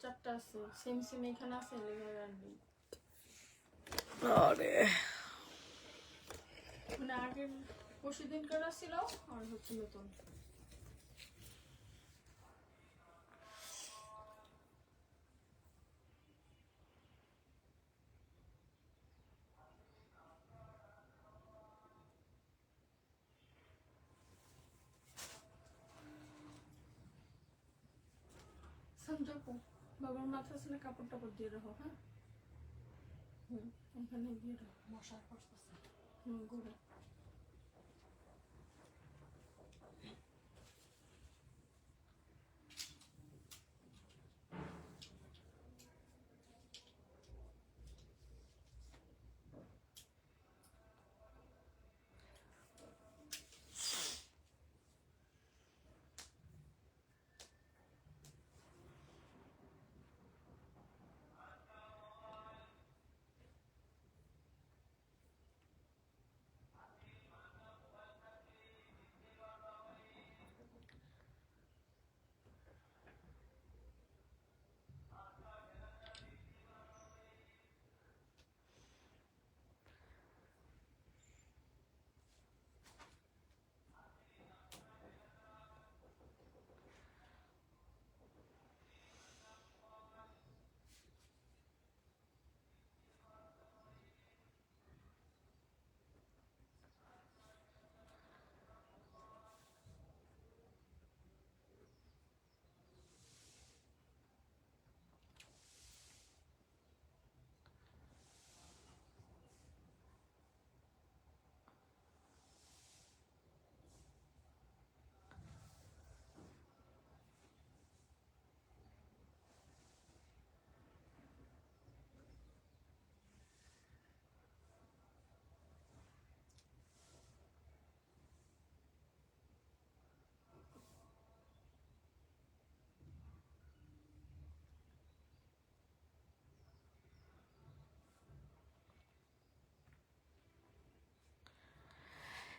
চারটা আছে, same same এখানে আছে, লেগে আর নেই। আরে মানে আগের পরশু দিন করা ছিল আর হচ্ছে নতুন। সমঝাপো বাবার মাথা ছিল, কাপড় টাপড় দিয়ে রাখো। হ্যাঁ, ওখানে দিয়ে রাখো, মশা করতেছে। ঘুরে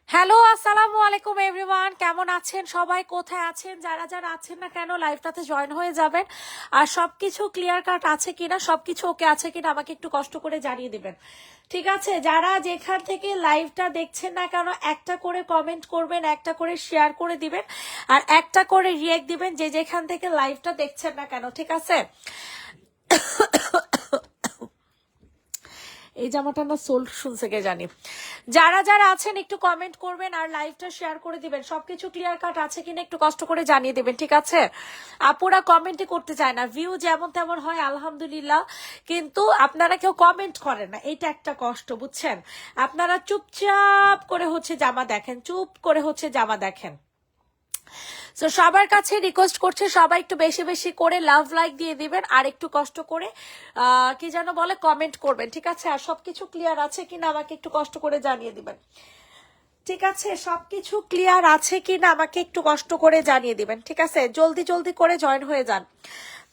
হ্যালো, আসসালামু আলাইকুম এভরিওয়ান। কেমন আছেন সবাই? কোথায় আছেন? যারা যারা আছেন না কেন লাইভটাতে জয়েন হয়ে যাবেন। আর সবকিছু ক্লিয়ার কাট আছে কিনা, সবকিছু ওকে আছে কিনা আমাকে একটু কষ্ট করে জানিয়ে দিবেন, ঠিক আছে? যারা যেখান থেকে লাইভটা দেখছেন না কেন একটা করে কমেন্ট করবেন, একটা করে শেয়ার করে দিবেন, আর একটা করে রিয়েক্ট দিবেন যে যেখান থেকে লাইভটা দেখছেন না কেন, ঠিক আছে? এই জামাটা না সোল শুনছে কে জানি। যারা যারা আছেন একটু কমেন্ট করবেন আর লাইভটা শেয়ার করে দিবেন। সবকিছু ক্লিয়ার কাট আছে কিনা একটু কষ্ট করে জানিয়ে দিবেন, ঠিক আছে? আপুরা কমেন্টই করতে চায় না, ভিউ যেমন তেমন হয় আলহামদুলিল্লাহ, কিন্তু আপনারা কেউ কমেন্ট করেন না, এইটা একটা কষ্ট, বুঝছেন? আপনারা চুপচাপ করে হচ্ছে জামা দেখেন, চুপ করে হচ্ছে জামা দেখেন। তো সবার কাছে রিকোয়েস্ট করছে সবাই একটু বেশি বেশি করে লাভ লাইক দিয়ে দিবেন আর একটু কষ্ট করে কি যেন বলে কমেন্ট করবেন, ঠিক আছে? আর সবকিছু ক্লিয়ার আছে কিনা আমাকে একটু কষ্ট করে জানিয়ে দিবেন, ঠিক আছে? সবকিছু ক্লিয়ার আছে কিনা আমাকে একটু কষ্ট করে জানিয়ে দিবেন, ঠিক আছে? জলদি জলদি করে জয়েন হয়ে যান,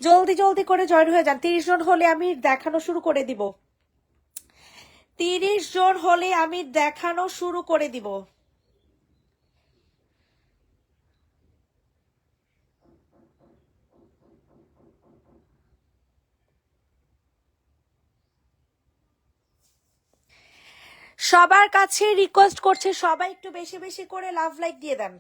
জলদি জলদি করে জয়েন হয়ে যান। 30 জন হলে আমি দেখানো শুরু করে দিব, 30 জন হলে আমি দেখানো শুরু করে দিব। সবার কাছে রিকোয়েস্ট করছে সবাই একটু বেশি বেশি করে লাভ লাইক দিয়ে দেন।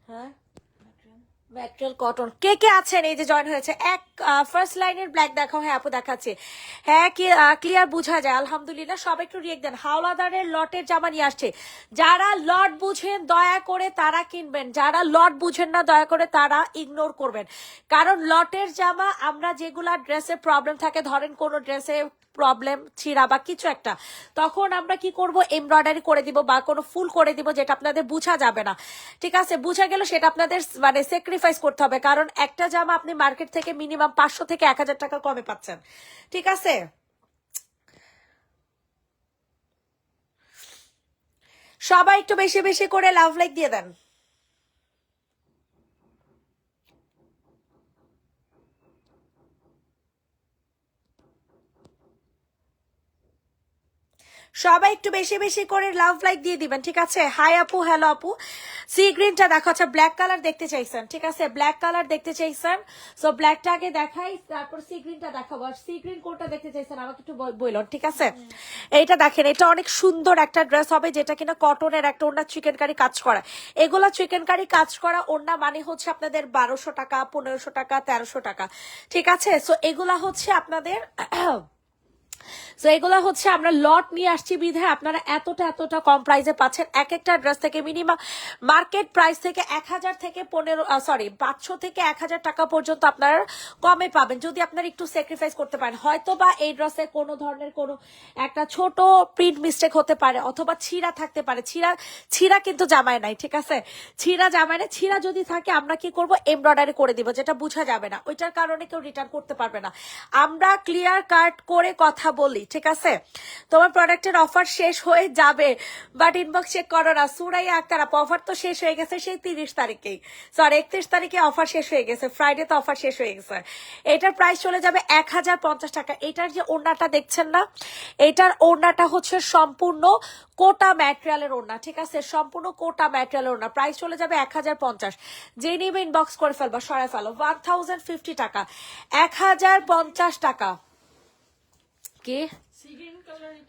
হ্যাঁ, ম্যাটেরিয়াল কটন। কে কে আছেন এই যে জয়েন হয়েছে? এক ফার্স্ট লাইনের ব্ল্যাক দেখাও। হ্যাঁ আপু দেখাচ্ছে। হ্যাঁ কি ক্লিয়ার বোঝা যায় আলহামদুলিল্লাহ। সবাই একটু রিয়েক্ট দেন। হাওলাদারের লটের জামা নিয়ে আসছে। যারা লট বুঝেন দয়া করে তারা কিনবেন, যারা লট বুঝেন না দয়া করে তারা ইগনোর করবেন। কারণ লটের জামা আমরা যেগুলা ড্রেসে প্রবলেম থাকে, ধরেন কোনো ড্রেসে প্রবলেম ছিঁড়া বা কিছু একটা, তখন আমরা কি করব, এমব্রয়ডারি করে দিব বা কোনো ফুল করে দিব যেটা আপনাদের বোঝা যাবে না, ঠিক আছে? বুঝা গেল সেটা আপনাদের মানে স্যাক্রিফাইস করতে হবে, কারণ একটা জামা আপনি মার্কেট থেকে মিনিমাম 500 থেকে 1000 টাকা কমে পাচ্ছেন, ঠিক আছে? সবাই একটু বেশি বেশি করে লাভ লাইক দিয়ে দেন। সবাই একটু বেশি বেশি করে লাভ লাইক দিয়ে দিবেন, ঠিক আছে? হাই আপু, হ্যালো আপু। সি গ্রিনটা দেখো, আচ্ছা ব্ল্যাক কালার দেখতে চাইছেন, ঠিক আছে? ব্ল্যাক কালার দেখতে চাইছেন, সো ব্ল্যাকটা আগে দেখাই, তারপর সি গ্রিনটা দেখাবো। আর সি গ্রিন কোনটা দেখতে চাইছেন আমাকে একটু বলুন, ঠিক আছে? এইটা দেখেন, এটা অনেক সুন্দর একটা ড্রেস হবে, যেটা কিনা কটনের একটা ওড়না, চিকেন কারি কাজ করা। এগুলা চিকেন কারি কাজ করা ওড়না মানে হচ্ছে আপনাদের 1200 টাকা, 1500 টাকা, 1300 টাকা, ঠিক আছে? সো এগুলা হচ্ছে আপনাদের তো এগুলো হচ্ছে আমরা লট নিয়ে আসছি বিধায় আপনারা এতটা কম প্রাইসে পাচ্ছেন। এক একটা ড্রেস থেকে মিনিমাম মার্কেট প্রাইস থেকে 1000 থেকে 500 থেকে 1000 টাকা পর্যন্ত আপনারা কমে পাবেন, যদি আপনারা একটু স্যাক্রিফাইস করতে পারেন। হয়তো বা এই ড্রেসে কোনো ধরনের কোনো একটা ছোট প্রিন্ট মিস্টেক হতে পারে, অথবা ছিঁড়া থাকতে পারে। ছিঁড়া কিন্তু জামায় নাই, ঠিক আছে? ছিঁড়া জামায় না, ছিঁড়া যদি থাকে আমরা কি করব, এমব্রয়ডারি করে দিব, যেটা বোঝা যাবে না, ওইটার কারণে কেউ রিটার্ন করতে পারবে না। আমরা ক্লিয়ার কাট করে কথা বলি, ঠিক আছে? তোমার প্রোডাক্টের অফার শেষ হয়ে যাবে, বাট ইনবক্স চেক করো না। সুরাইয়া আক্তার আপু, অফার তো শেষ হয়ে গেছে সেই 30 তারিখেই, সরি 31 তারিখে অফার শেষ হয়ে গেছে, ফ্রাইডে তো অফার শেষ হয়ে গেছে। এটার প্রাইস চলে যাবে 1050 টাকা। এটার যে ওড়নাটা দেখছেন না, এটার ওড়নাটা হচ্ছে সম্পূর্ণ কোটা ম্যাটেরিয়ালের ওড়না, ঠিক আছে? সম্পূর্ণ কোটা ম্যাটেরিয়ালের ওড়না, প্রাইস চলে যাবে 1050। যে নিবে ইনবক্স করে ফেলবা, সরাই ফেলো। 1050 টাকা, 1050 টাকা। কি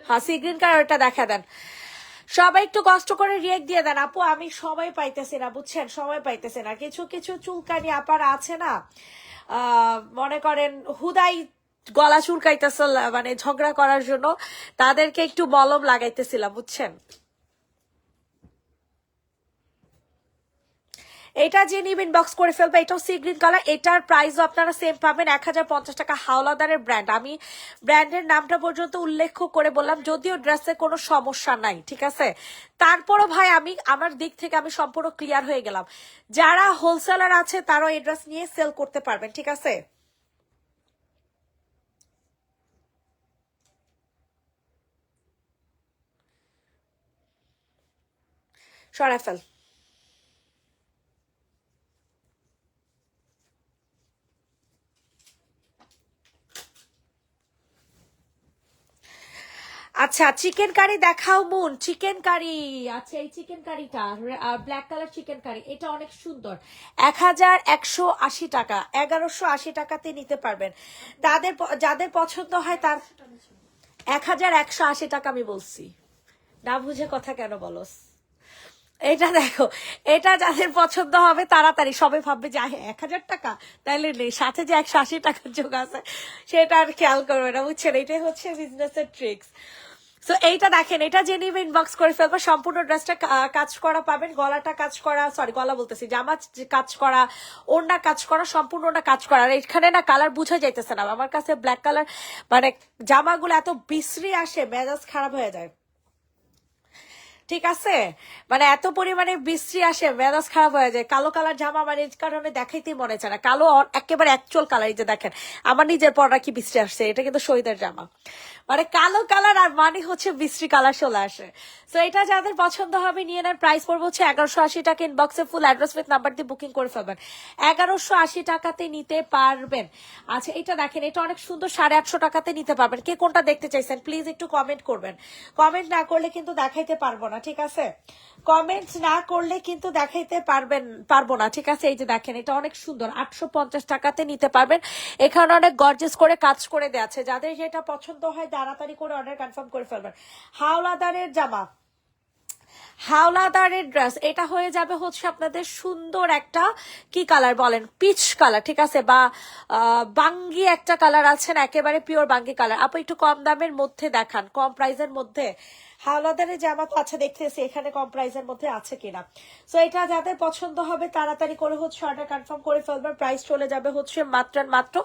হ্যাঁ, সি গ্রিন কালারটা দেখা দেন। সবাই একটু কষ্ট করে রিয়েক্ট দিয়ে দেন আপু, আমি সময় পাইতেছি না, বুঝছেন? সময় পাইতেছি না। কিছু কিছু চুলকানি আপার আছে না, মনে করেন হুদাই গলা চুলকাইতেছে, মানে ঝগড়া করার জন্য তাদেরকে একটু মলম লাগাইতেছিলাম, বুঝছেন? এটা যে নিবেন বক্স করে ফেলবে। এটাও সি গ্রিন কালার, এটার প্রাইসও আপনারা সেম পাবেন 1050 টাকা। হাওলাদারের ব্র্যান্ড, আমি ব্র্যান্ডের নামটা পর্যন্ত উল্লেখ করে বললাম, যদিও ড্রেসে কোনো সমস্যা নাই, ঠিক আছে? তারপরও ভাই আমি আমার দিক থেকে আমি সম্পূর্ণ ক্লিয়ার হয়ে গেলাম। যারা হোলসেলার আছে তারাও এই ড্রেস নিয়ে সেল করতে পারবেন, ঠিক আছে? সরাই ফেল। আচ্ছা চিকেন কারি দেখাও মুন, চিকেন কারি। আচ্ছা এই চিকেন কারিটা ব্ল্যাক কালার চিকেন কারি, এটা অনেক সুন্দর। 1180 টাকা, 1180 টাকাতে নিতে পারবেন। যাদের পছন্দ হয় তার 1180 টাকা আমি বলছি, না বুঝে কথা কেন বলস? এটা দেখো, এটা যাদের পছন্দ হবে তাড়াতাড়ি সবাই ভাববে যে 1000 টাকা, তাইলে নেই, সাথে যে 180 টাকার যোগ আছে সেটা আর খেয়াল করবে না, বুঝছেন? এটাই হচ্ছে বিজনেসের ট্রিক্স। তো এইটা দেখেন, এটা যে নিবে ইনবক্স করে ফেলবো। সম্পূর্ণ ড্রেসটা কাজ করা পাবেন, গলাটা কাজ করা, সরি গলা বলতেছি, জামা কাজ করা, ওড়না কাজ করা, সম্পূর্ণ ওড়না কাজ করা। আর এখানে না কালার বুঝা যাইতেছে না আমার কাছে, ব্ল্যাক কালার মানে জামাগুলো এত বিশ্রী আসে, মেজাজ খারাপ হয়ে যায়, ঠিক আছে? মানে এত পরিমাণে বিশ্রী আসে, মেজাজ খারাপ হয়ে যায়। কালো কালার জামা আমার এই কারণে দেখাইতেই মনে চায় না। কালো একেবারে অ্যাকচুয়াল কালার, এই যে দেখেন আমার নিজের পরটা কি বিশ্রী আসছে, এটা কিন্তু শহীদের জামা। মানে কালো কালার আর মানে হচ্ছে বিশ্রী কালার চলে আসে। তো এটা যাদের পছন্দ হবে নিয়ে নেন। প্রাইস পড়বে হচ্ছে 1180 টাকা। ইনবক্সে ফুল অ্যাড্রেস উইথ নাম্বার দিয়ে বুকিং করে ফেলবেন, 1180 টাকাতে নিতে পারবেন। আচ্ছা এটা দেখেন, এটা অনেক সুন্দর, 850 টাকাতে নিতে পারবেন। কে কোনটা দেখতে চাইছেন প্লিজ একটু কমেন্ট করবেন। কমেন্ট না করলে কিন্তু দেখাইতে পারবো না, ঠিক আছে? কমেন্ট না করলে কিন্তু দেখাইতে পারবো না, ঠিক আছে? এই যে দেখেন, এটা অনেক সুন্দর, 850 টাকাতে নিতে পারবেন। এখানে অনেক গর্জেস করে কাজ করে দেওয়া আছে। যাদের যেটা পছন্দ হয় তাড়াতাড়ি করে অর্ডার কনফার্ম করে ফেলবেন। হাওলাদারের জামা, হাওলাদারের ড্রেস, এটা হয়ে যাবে হচ্ছে আপনাদের সুন্দর একটা কি কালার বলেন, পিচ কালার, ঠিক আছে? বা বাঙ্গি একটা কালার আছে না, একেবারে পিওর বাঙ্গি কালার। আপু একটু কম দামের মধ্যে দেখান, কম প্রাইসের মধ্যে। হাওলাদারের জামা তো আচ্ছা দেখতেছি এখানে কম প্রাইসের মধ্যে আছে কিনা। তো এটা যাদের পছন্দ হবে তাড়াতাড়ি করে হচ্ছে অর্ডার কনফার্ম করে ফেলবেন। প্রাইস চলে যাবে হচ্ছে মাত্র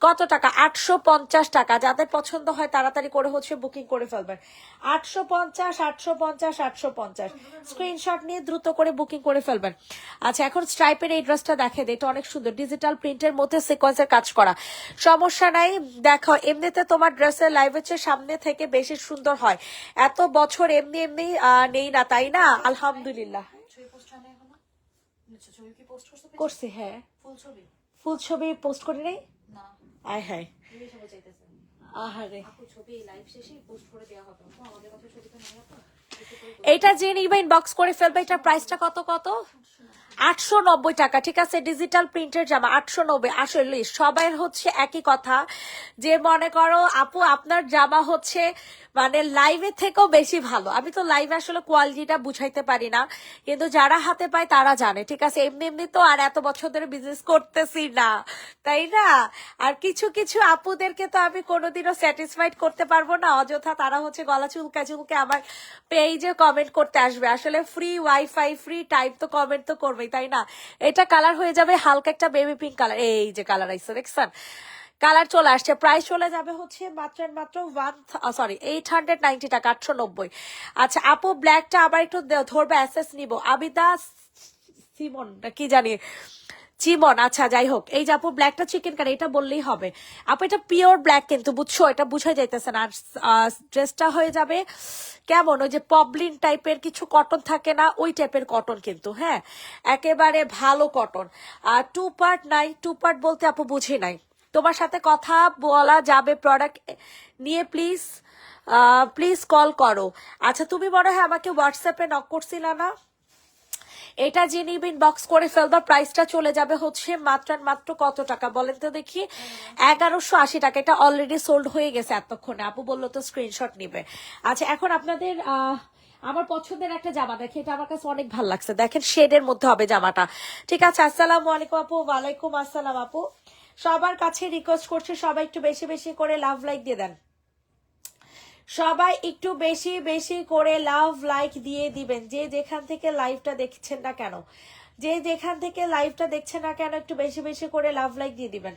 কত টাকা, 850 টাকা। যাদের পছন্দ হয় তাড়াতাড়ি করে হচ্ছে বুকিং করে ফেলবেন। 850, 850, 850 স্ক্রিনশট নিয়ে দ্রুত করে বুকিং করে ফেলবেন। আচ্ছা এখন স্ট্রাইপের এই ড্রেসটা দেখে দে, এটা অনেক সুন্দর, ডিজিটাল প্রিন্টের মধ্যে সিকোয়েন্সের কাজ করা। সমস্যা নাই, দেখো এমনিতে তোমার ড্রেসের লাইভের চেয়ে সামনে থেকে বেশি সুন্দর হয়। এত বছর এমনি নেই না, তাই না? আলহামদুলিল্লাহ করছি, হ্যাঁ ফুল ছবি পোস্ট করি নাই। আয় হ্যাঁ আহারে এটা যে নিবে ইনবক্স করে ফেলবে। এটা প্রাইসটা কত কত? 890 টাকা। ঠিক আছে, ডিজিটাল প্রিন্টের জামা 890। আসলে সবাই হচ্ছে একই কথা, যে মনে করো আপু আপনার জামা হচ্ছে মানে লাইভের থেকেও বেশি ভালো। আমি তো লাইভে আসলে কোয়ালিটিটা বুঝাইতে পারি না, কিন্তু যারা হাতে পায় তারা জানে। ঠিক আছে, এমনি এমনি তো আর এত বছর ধরে বিজনেস করতেছি না, তাই না? আর কিছু কিছু আপুদেরকে তো আমি কোনোদিনও স্যাটিসফাইড করতে পারবো না, অযথা তারা হচ্ছে গলা চুলকা চুলকে আমার পেজে কমেন্ট করতে আসবে। আসলে ফ্রি ওয়াইফাই ফ্রি টাইপ তো কমেন্ট তো করবেই, তাই না? এটা কালার হয়ে যাবে হালকা একটা বেবি পিঙ্ক কালার। এই যে কালার আইসো দেখছেন, কালার চলে আসছে। প্রাইস চলে যাবে হচ্ছে মাত্র মাত্র 890 টাকা, 890। আচ্ছা আপু ব্ল্যাকটা আবার একটু ধরবে, অ্যাসেস নিব। আবিদা সিমন কি জানি, চিমন, আচ্ছা যাই হোক। এই যে আপু ব্ল্যাকটা চিকেন কারি, এটা বললেই হবে আপু, এটা পিওর ব্ল্যাক কিন্তু, বুঝছো? এটা বুঝাই যাইতেছে না। আর ড্রেসটা হয়ে যাবে কেমন, ওই যে পবলিন টাইপের কিছু কটন থাকে না, ওই টাইপের কটন কিন্তু, হ্যাঁ একেবারে ভালো কটন। আর 2 পার্ট নাই, 2 পার্ট বলতে আপু বুঝি নাই। তোমার সাথে কথা বলা যাবে প্রোডাক্ট নিয়ে, প্লিজ প্লিজ কল করো। আচ্ছা তুমি মনে হয় আমাকে হোয়াটসঅ্যাপে নক করছিলা না? এটা যে নিবে ইনবক্স করে ফেলবা। প্রাইসটা চলে যাবে হচ্ছে মাত্র মাত্র কত টাকা বলেন তো দেখি? 1180 টাকা। এটা অলরেডি সোল্ড হয়ে গেছে এতক্ষণে। আপু বললো তো স্ক্রিনশট নিবে। আচ্ছা এখন আপনাদের আমার পছন্দের একটা জামা দেখে, এটা আমার কাছে অনেক ভালো লাগছে। দেখেন শেডের মধ্যে হবে জামাটা। ঠিক আছে, আসসালামু আলাইকুম আপু। ওয়ালাইকুম আসসালাম আপু। সবার কাছে রিকোয়েস্ট করছে সবাই একটু বেশি বেশি করে লাভ লাইক দিয়ে দেন। সবাই একটু বেশি বেশি করে লাভ লাইক দিয়ে দিবেন, যে যেখান থেকে লাইভটা দেখছেন না কেন, যে যেখান থেকে লাইভটা দেখছেন না কেন, একটু বেশি বেশি করে লাভ লাইক দিয়ে দিবেন।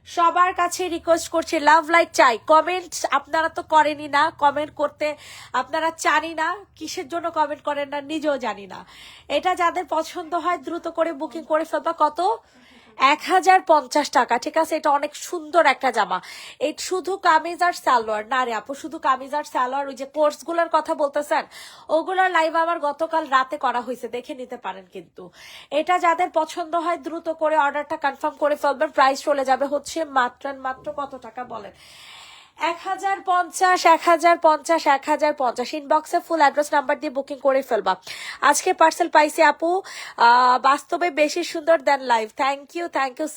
সবার কাছে রিকোয়েস্ট করছি, লাভ লাইক চাই। কমেন্ট আপনারা তো করেনই না, কমেন্ট করতে আপনারা জানি না কিসের জন্য কমেন্ট করেন না, নিজেও জানি না। এটা যাদের পছন্দ হয় দ্রুত করে বুকিং করে ফেলবা। কত? 1050 টাকা। ঠিক আছে, এটা অনেক সুন্দর একটা জামা। এই শুধু কামিজ আর সালোয়ার না রে আপু, শুধু কামিজ আর সালোয়ার। ওই যে কোর্স গুলার কথা বলতেছেন, ওগুলোর লাইভ আমার গতকাল রাতে করা হয়েছে, দেখে নিতে পারেন কিন্তু। এটা যাদের পছন্দ হয় দ্রুত করে অর্ডারটা কনফার্ম করে ফেলবেন। প্রাইস চলে যাবে হচ্ছে মাত্র মাত্র কত টাকা বলেন? 1050, 1050, 1050। ইনবক্সে ফুল অ্যাড্রেস নাম্বার দিয়ে বুকিং করে ফেলবা। আজকে পার্সেল পাইছি আপু, বাস্তবে বেশি সুন্দর than live. Thank you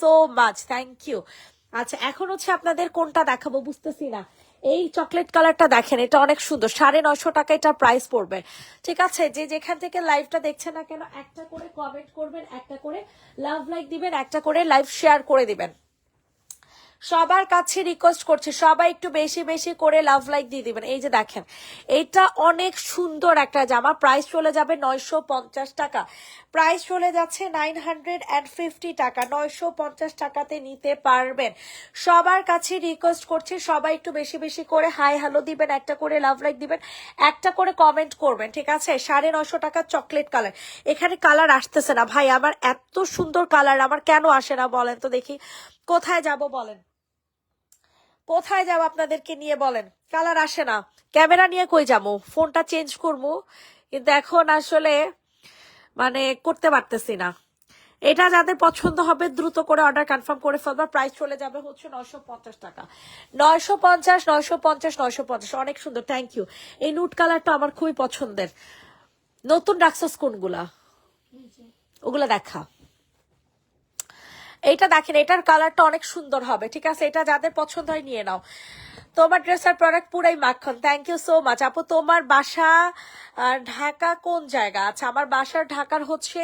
so much, thank you. আচ্ছা এখন হচ্ছে আপনাদের কোনটা দেখাবো বুঝতেছি না। এই চকলেট কালারটা দেখেন, এটা অনেক সুন্দর। 950 টাকা এটা প্রাইস পড়বে। ঠিক আছে, যে যেখান থেকে লাইভটা দেখছেন না কেন, একটা করে কমেন্ট করবেন, একটা করে লাভ লাইক দিবেন, একটা করে লাইভ শেয়ার করে দিবেন। সবার কাছে রিকোয়েস্ট করছি সবাই একটু বেশি বেশি করে লাভ লাইক দিয়ে দিবেন। এই যে দেখেন, এটা অনেক সুন্দর একটা জামা। প্রাইস চলে যাবে 950 টাকা। প্রাইস চলে যাচ্ছে 950 টাকা। 950 টাকাতে নিতে পারবেন। সবার কাছে রিকোয়েস্ট করছি সবাই একটু বেশি বেশি করে হাই হ্যালো দিবেন, একটা করে লাভ লাইক দিবেন, একটা করে কমেন্ট করবেন। ঠিক আছে, 950 টাকা চকলেট কালার। এখানে কালার আসতেছে না ভাই আমার, এত সুন্দর কালার আমার কেন আসে না বলেন তো দেখি? কোথায় যাব বলেন, কোথায় যাবো আপনাদেরকে নিয়ে বলেন? কালার আসে না। ক্যামেরা নিয়ে কই যাবো, ফোনটা চেঞ্জ করবো, কিন্তু এখন আসলে মানে করতে পারতেছি না। এটা যাদের পছন্দ হবে দ্রুত করে অর্ডার কনফার্ম করে ফেলবা। প্রাইস চলে যাবে হচ্ছে 950 টাকা। 950, 950, 950। অনেক সুন্দর, থ্যাংক ইউ। এই নুট কালারটা আমার খুবই পছন্দের। নতুন রাখছস কোনগুলা, ওগুলা দেখা। এইটা দেখেন, এটার কালারটা অনেক সুন্দর হবে। ঠিক আছে, এটা যাদের পছন্দ হয় নিয়ে নাও। তোমার ড্রেসের প্রোডাক্ট পুরাই মাখন। থ্যাংক ইউ সো মাচ আপু। তোমার বাসা ঢাকা কোন জায়গা? আচ্ছা আমার বাসার ঢাকার হচ্ছে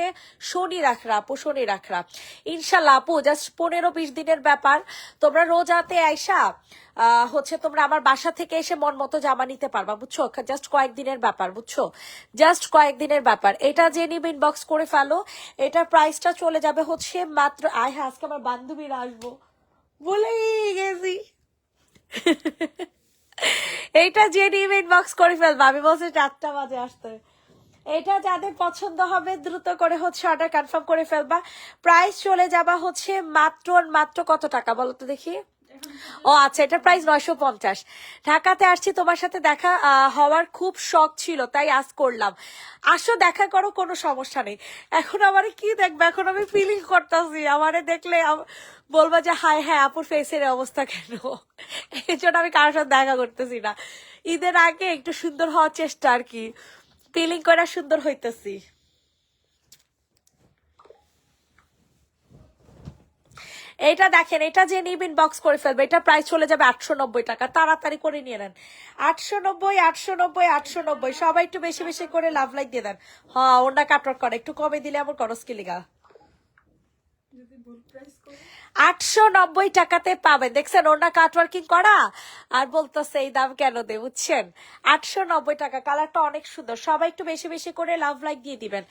শনি রাখরা আপু, শনি রাখরা। ইনশাল্লাহ আপু, জাস্ট 15-20 দিনের ব্যাপার। তোমরা রোজাতে আইসা হচ্ছে তোমরা আমার বাসা থেকে এসে মন মতো জামা নিতে পারবা, বুঝছো? জাস্ট কয়েকদিনের ব্যাপার, বুঝছো? জাস্ট কয়েকদিনের ব্যাপার। এটা যে নিবে ইনবক্স করে ফেলো। এটার প্রাইসটা চলে যাবে হচ্ছে মাত্র, হ্যাঁ আজকে আমার বান্ধবীরা আসবো বলেই গেছি। এইটা যে নিবে ইনবক্স করে ফেলবা, আমি বলছি 4টা বাজে আসতে। এটা যাদের পছন্দ হবে দ্রুত করে হচ্ছে অর্ডার কনফার্ম করে ফেলবা। প্রাইস চলে যাবা হচ্ছে মাত্র মাত্র কত টাকা বলো তো দেখি? ও আচ্ছা, এটা প্রাইস 950। ঢাকাতে আসছি, তোমার সাথে দেখা হওয়ার খুব শখ ছিল, তাই আজ করলাম। আসো, দেখা করো, কোনো সমস্যা নেই। এখন আমারে কি দেখবে, এখন আমি ফিলিং করতেছি, আমারে দেখলে বলবা যে হায় হ্যাঁ আপুর ফেসের অবস্থা কেন। এই জন্য আমি কারোর সাথে দেখা করতেছি না। ঈদের আগে একটু সুন্দর হওয়ার চেষ্টা আর কি, ফিলিং করে সুন্দর হইতেছি। এইটা দেখেন, এটা যে নিবেন বক্স করে ফেলবে, এটা প্রাইস চলে যাবে 890 টাকা। তাড়াতাড়ি করে নিয়ে নেন। 890, 890, 890। সবাই একটু বেশি বেশি করে লাভ লাইক দিয়ে দেন। হ্যাঁ, ওটা কাটওয়ার্ক করে একটু কমে দিলে আমার খরচ কি লিগা। যদি ভুল প্রাইস করে 890 টাকাতে পাবেন। দেখছেন ওনা কাটওয়ার্কিং করা, আর বলতেছে এই দাম কেন দে, বুঝছেন? 890 টাকা। কালারটা অনেক সুন্দর। সবাই একটু বেশি বেশি করে লাভ লাইক দিয়ে দিবেন।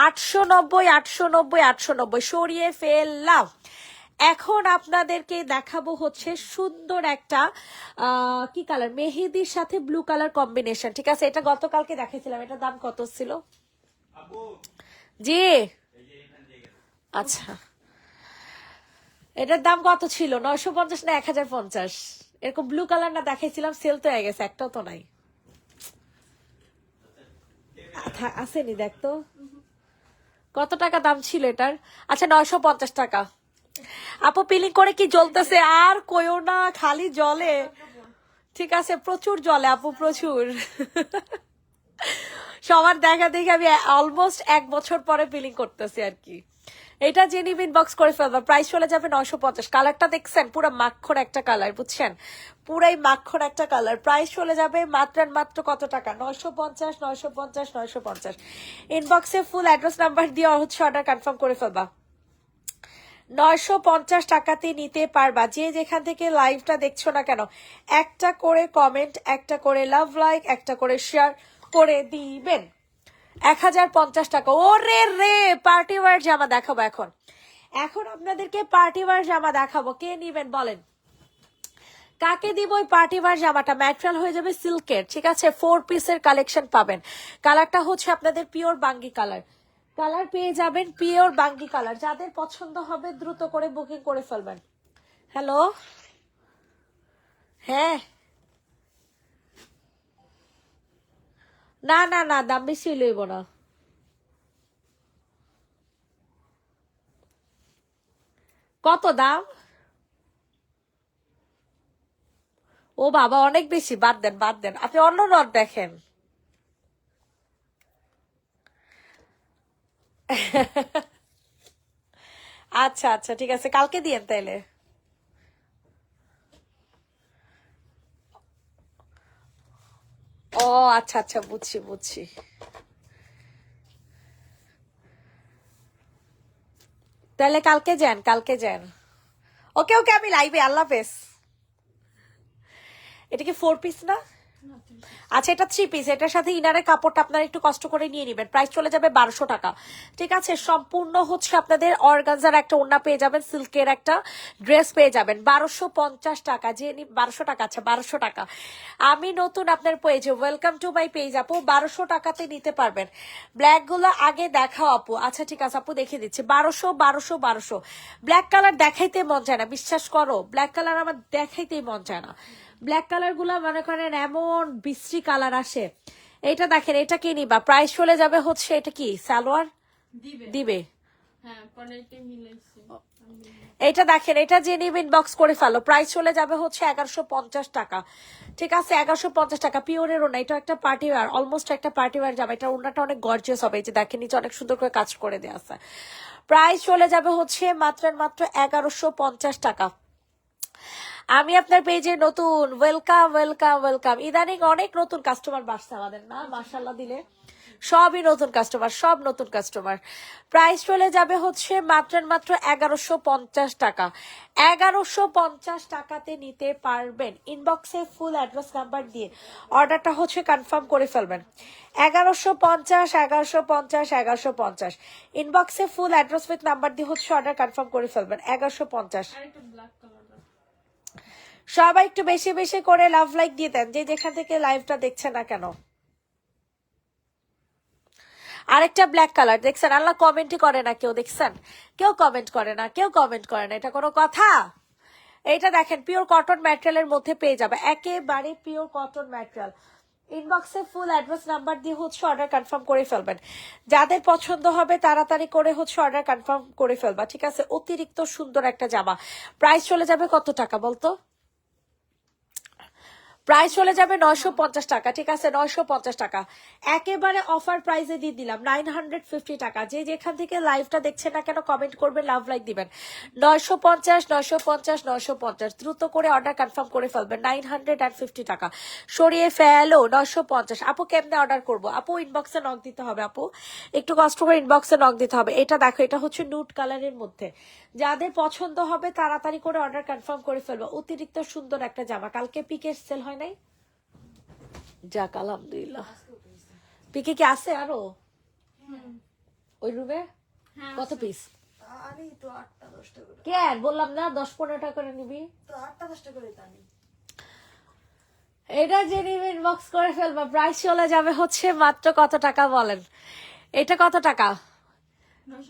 890, 890, 890 সরিয়ে ফেললাম। এখন আপনাদেরকে দেখাবো হচ্ছে সুন্দর একটা কি কালার, মেহেদির সাথে ব্লু কালার কম্বিনেশন। ঠিক আছে, এটা গতকালকে দেখাইছিলাম। এটার দাম কত ছিল? জি আচ্ছা, এটার দাম কত ছিল? 950 না 1050? এরকম ব্লু কালার না দেখাইছিলাম, সেল তো হয়ে গেছে, একটাও তো নাই। আসেনি, দেখতো কত টাকা দাম ছিল এটার। আচ্ছা, 950 টাকা। আপু পিলিং করে কি জ্বলতেছে? আর কইও না, খালি জলে। ঠিক আছে, প্রচুর জলে আপু, প্রচুর। সবার দেখা দেখে আমি অলমোস্ট 1 বছর পরে পিলিং করতেছি আর কি। এটা যে নিবেন বক্স করে ফেলবা, প্রাইস চলে যাবে 950। কালারটা দেখছেন, পুরো মাখন একটা কালার, বুঝছেন? পুরাই মাখন একটা কালার। প্রাইস চলে যাবে মাত্র মাত্র কত টাকা? 950, 950, 950। ইনবক্সে ফুল অ্যাড্রেস নাম্বার দিয়ে হচ্ছে অর্ডার কনফার্ম করে ফেলবা। 950 টাকাতে নিতে পারবা। যে যেখান থেকে লাইভটা দেখছো না কেন, একটা করে কমেন্ট, একটা করে লাভ লাইক, একটা করে শেয়ার করে দিবেন। 1050 টাকা। ওরে রে, পার্টি ওয়ার জামা দেখাবো এখন। এখন আপনাদেরকে পার্টি ওয়ার জামা দেখাবো। কে নিবেন বলেন? কাকে দিব ওই পার্টি ওয়ার জামাটা? ম্যাটেরিয়াল হয়ে যাবে সিল্কের। ঠিক আছে, 4 পিসের কালেকশন পাবেন। কালারটা হচ্ছে আপনাদের পিওর বাঙ্গি কালার। কালার পেয়ে যাবেন পিওর বাঙ্গি কালার। যাদের পছন্দ হবে দ্রুত করে বুকিং করে ফেলবেন। হ্যালো, হ্যাঁ, না না না, দাম বেশি লইব না। কত দাম? ও বাবা, অনেক বেশি। বাদ দেন, বাদ দেন, আপনি অন্য রড দেখেন। আচ্ছা আচ্ছা, ঠিক আছে, কালকে দিয়েন তাইলে। ও আচ্ছা আচ্ছা, বুঝছি বুঝছি। তাহলে কালকে যান, কালকে যান। ওকে ওকে, আমি লাইভে। আল্লাহ হাফেজ। এটা কি 4 পিস না? না 3 পিস। আচ্ছা, এটা 3 পিস। এটার সাথে ইনারের কাপড়টা আপনারা একটু কষ্ট করে নিয়ে নেবেন। প্রাইস চলে যাবে 1200 টাকা। ঠিক আছে, সম্পূর্ণ হচ্ছে আপনাদের অর্গানজার একটা ওড়না পেয়ে যাবেন, সিল্কের একটা ড্রেস পেয়ে যাবেন 1250 টাকা। যে 1200 টাকা, আচ্ছা 1200 টাকা। আমি নতুন আপনার পেজে, ওয়েলকাম টু মাই পেজ আপু। 1200 টাকাতে নিতে পারবেন। ব্ল্যাক গুলো আগে দেখাও আপু। আচ্ছা ঠিক আছে আপু, দেখিয়ে দিচ্ছি। 1200, 1200, 1200। ব্ল্যাক কালার দেখাইতে মন চায় না, বিশ্বাস করো। ব্ল্যাক কালার আমার দেখাইতেই মন চায় না। ব্ল্যাক কালার গুলা মনে করেন এমন বিশ্রী কালার আসে। এটা দেখেন, এটা কি নিবা? প্রাইস চলে যাবে হচ্ছে, এটা কি সালোয়ার দিবে। দিবে? হ্যাঁ, পনেরোটি মিলাইছি। এটা দেখেন, এটা যে নিবেন বক্স করে ফেলো। প্রাইস চলে যাবে হচ্ছে 1150 টাকা। ঠিক আছে, 1150 টাকা। পিওরের ওনা, এটা একটা পার্টি ওয়ার, অলমোস্ট একটা পার্টি ওয়ার জামা। এটা ওনাটা অনেক গর্জিয়াস হবে। এই যে দেখেন, নিচে অনেক সুন্দর করে কাজ করে দেওয়া আছে। প্রাইস চলে যাবে হচ্ছে মাত্র মাত্র 1150 টাকা। আমি আপনার পেজে নতুন। Welcome welcome welcome. ইদানিং অনেক নতুন কাস্টমার বাড়ছে আমাদের, না মাশাআল্লাহ দিলে। সবই নতুন কাস্টমার, সব নতুন কাস্টমার। প্রাইস চলে যাবে হচ্ছে মাত্র মাত্র 1150 টাকা। 1150 টাকাতে নিতে পারবেন। ইনবক্সে ফুল অ্যাড্রেস নাম্বার দিয়ে অর্ডারটা হচ্ছে কনফার্ম করে ফেলবেন। 1150, 1150, 1150। ইনবক্সে ফুল অ্যাড্রেস উইথ নাম্বার দিয়ে হচ্ছে অর্ডার কনফার্ম করে ফেলবেন। 1150। আর একটা ব্ল্যাক কালার। সবাই একটু বেশি বেশি করে লাভ লাইক দিয়ে দেন, যে যেখান থেকে লাইভটা দেখছে না কেন। আরেকটা ব্ল্যাক কালার দেখছেন? আল্লাহ, কমেন্টই করে না কেউ, দেখছেন? কেউ কমেন্ট করে না, কেউ কমেন্ট করে না। এটা কোনো কথা? এইটা দেখেন পিওর কটন ম্যাটেরিয়ালের মধ্যে পেয়ে যাবে, একেবারে পিওর কটন ম্যাটেরিয়াল। ইনবক্সে ফুল অ্যাড্রেস নাম্বার দিয়ে হচ্ছে অর্ডার কনফার্ম করে ফেলবেন। যাদের পছন্দ হবে তাড়াতাড়ি করে হচ্ছে অর্ডার কনফার্ম করে ফেলবা, ঠিক আছে? অতিরিক্ত সুন্দর একটা জামা। প্রাইস চলে যাবে কত টাকা বলতো? প্রাইস চলে যাবে 950 টাকা, ঠিক আছে? 950 টাকা একেবারে অফার প্রাইসে দিয়ে দিলাম, 950 টাকা। যে যেখান থেকে লাইভটা দেখছেন না কেন কমেন্ট করবেন, লাভ লাইক দিবেন। 950, 950, 950, দ্রুত করে অর্ডার কনফার্ম করে ফেলবেন। 950 টাকা সরিয়ে ফেলো। 950। আপু কেমনে অর্ডার করবো? আপু ইনবক্সে নক দিতে হবে, আপু একটু কষ্ট করে ইনবক্সে নক দিতে হবে। এটা দেখো, এটা হচ্ছে নুট কালারের মধ্যে। যাদের পছন্দ হবে তাড়াতাড়ি করে অর্ডার কনফার্ম করে ফেলবো। অতিরিক্ত সুন্দর একটা জামা। কালকে পিকের সেল হয় নাই? যাক আলহামদুলিল্লাহ। পিকে কি আছে আরো ওই রুমে? হ্যাঁ, কত পিস? আরে তো 8টা 10টা করে, কেন বললাম না 10-15 টাকা করে নিবি? তো 8টা 10টা করে জানি। এটা যে নিবে ইনবক্স করে ফেলবা। প্রাইস চলে যাবে হচ্ছে মাত্র কত টাকা বলেন? এটা কত টাকা?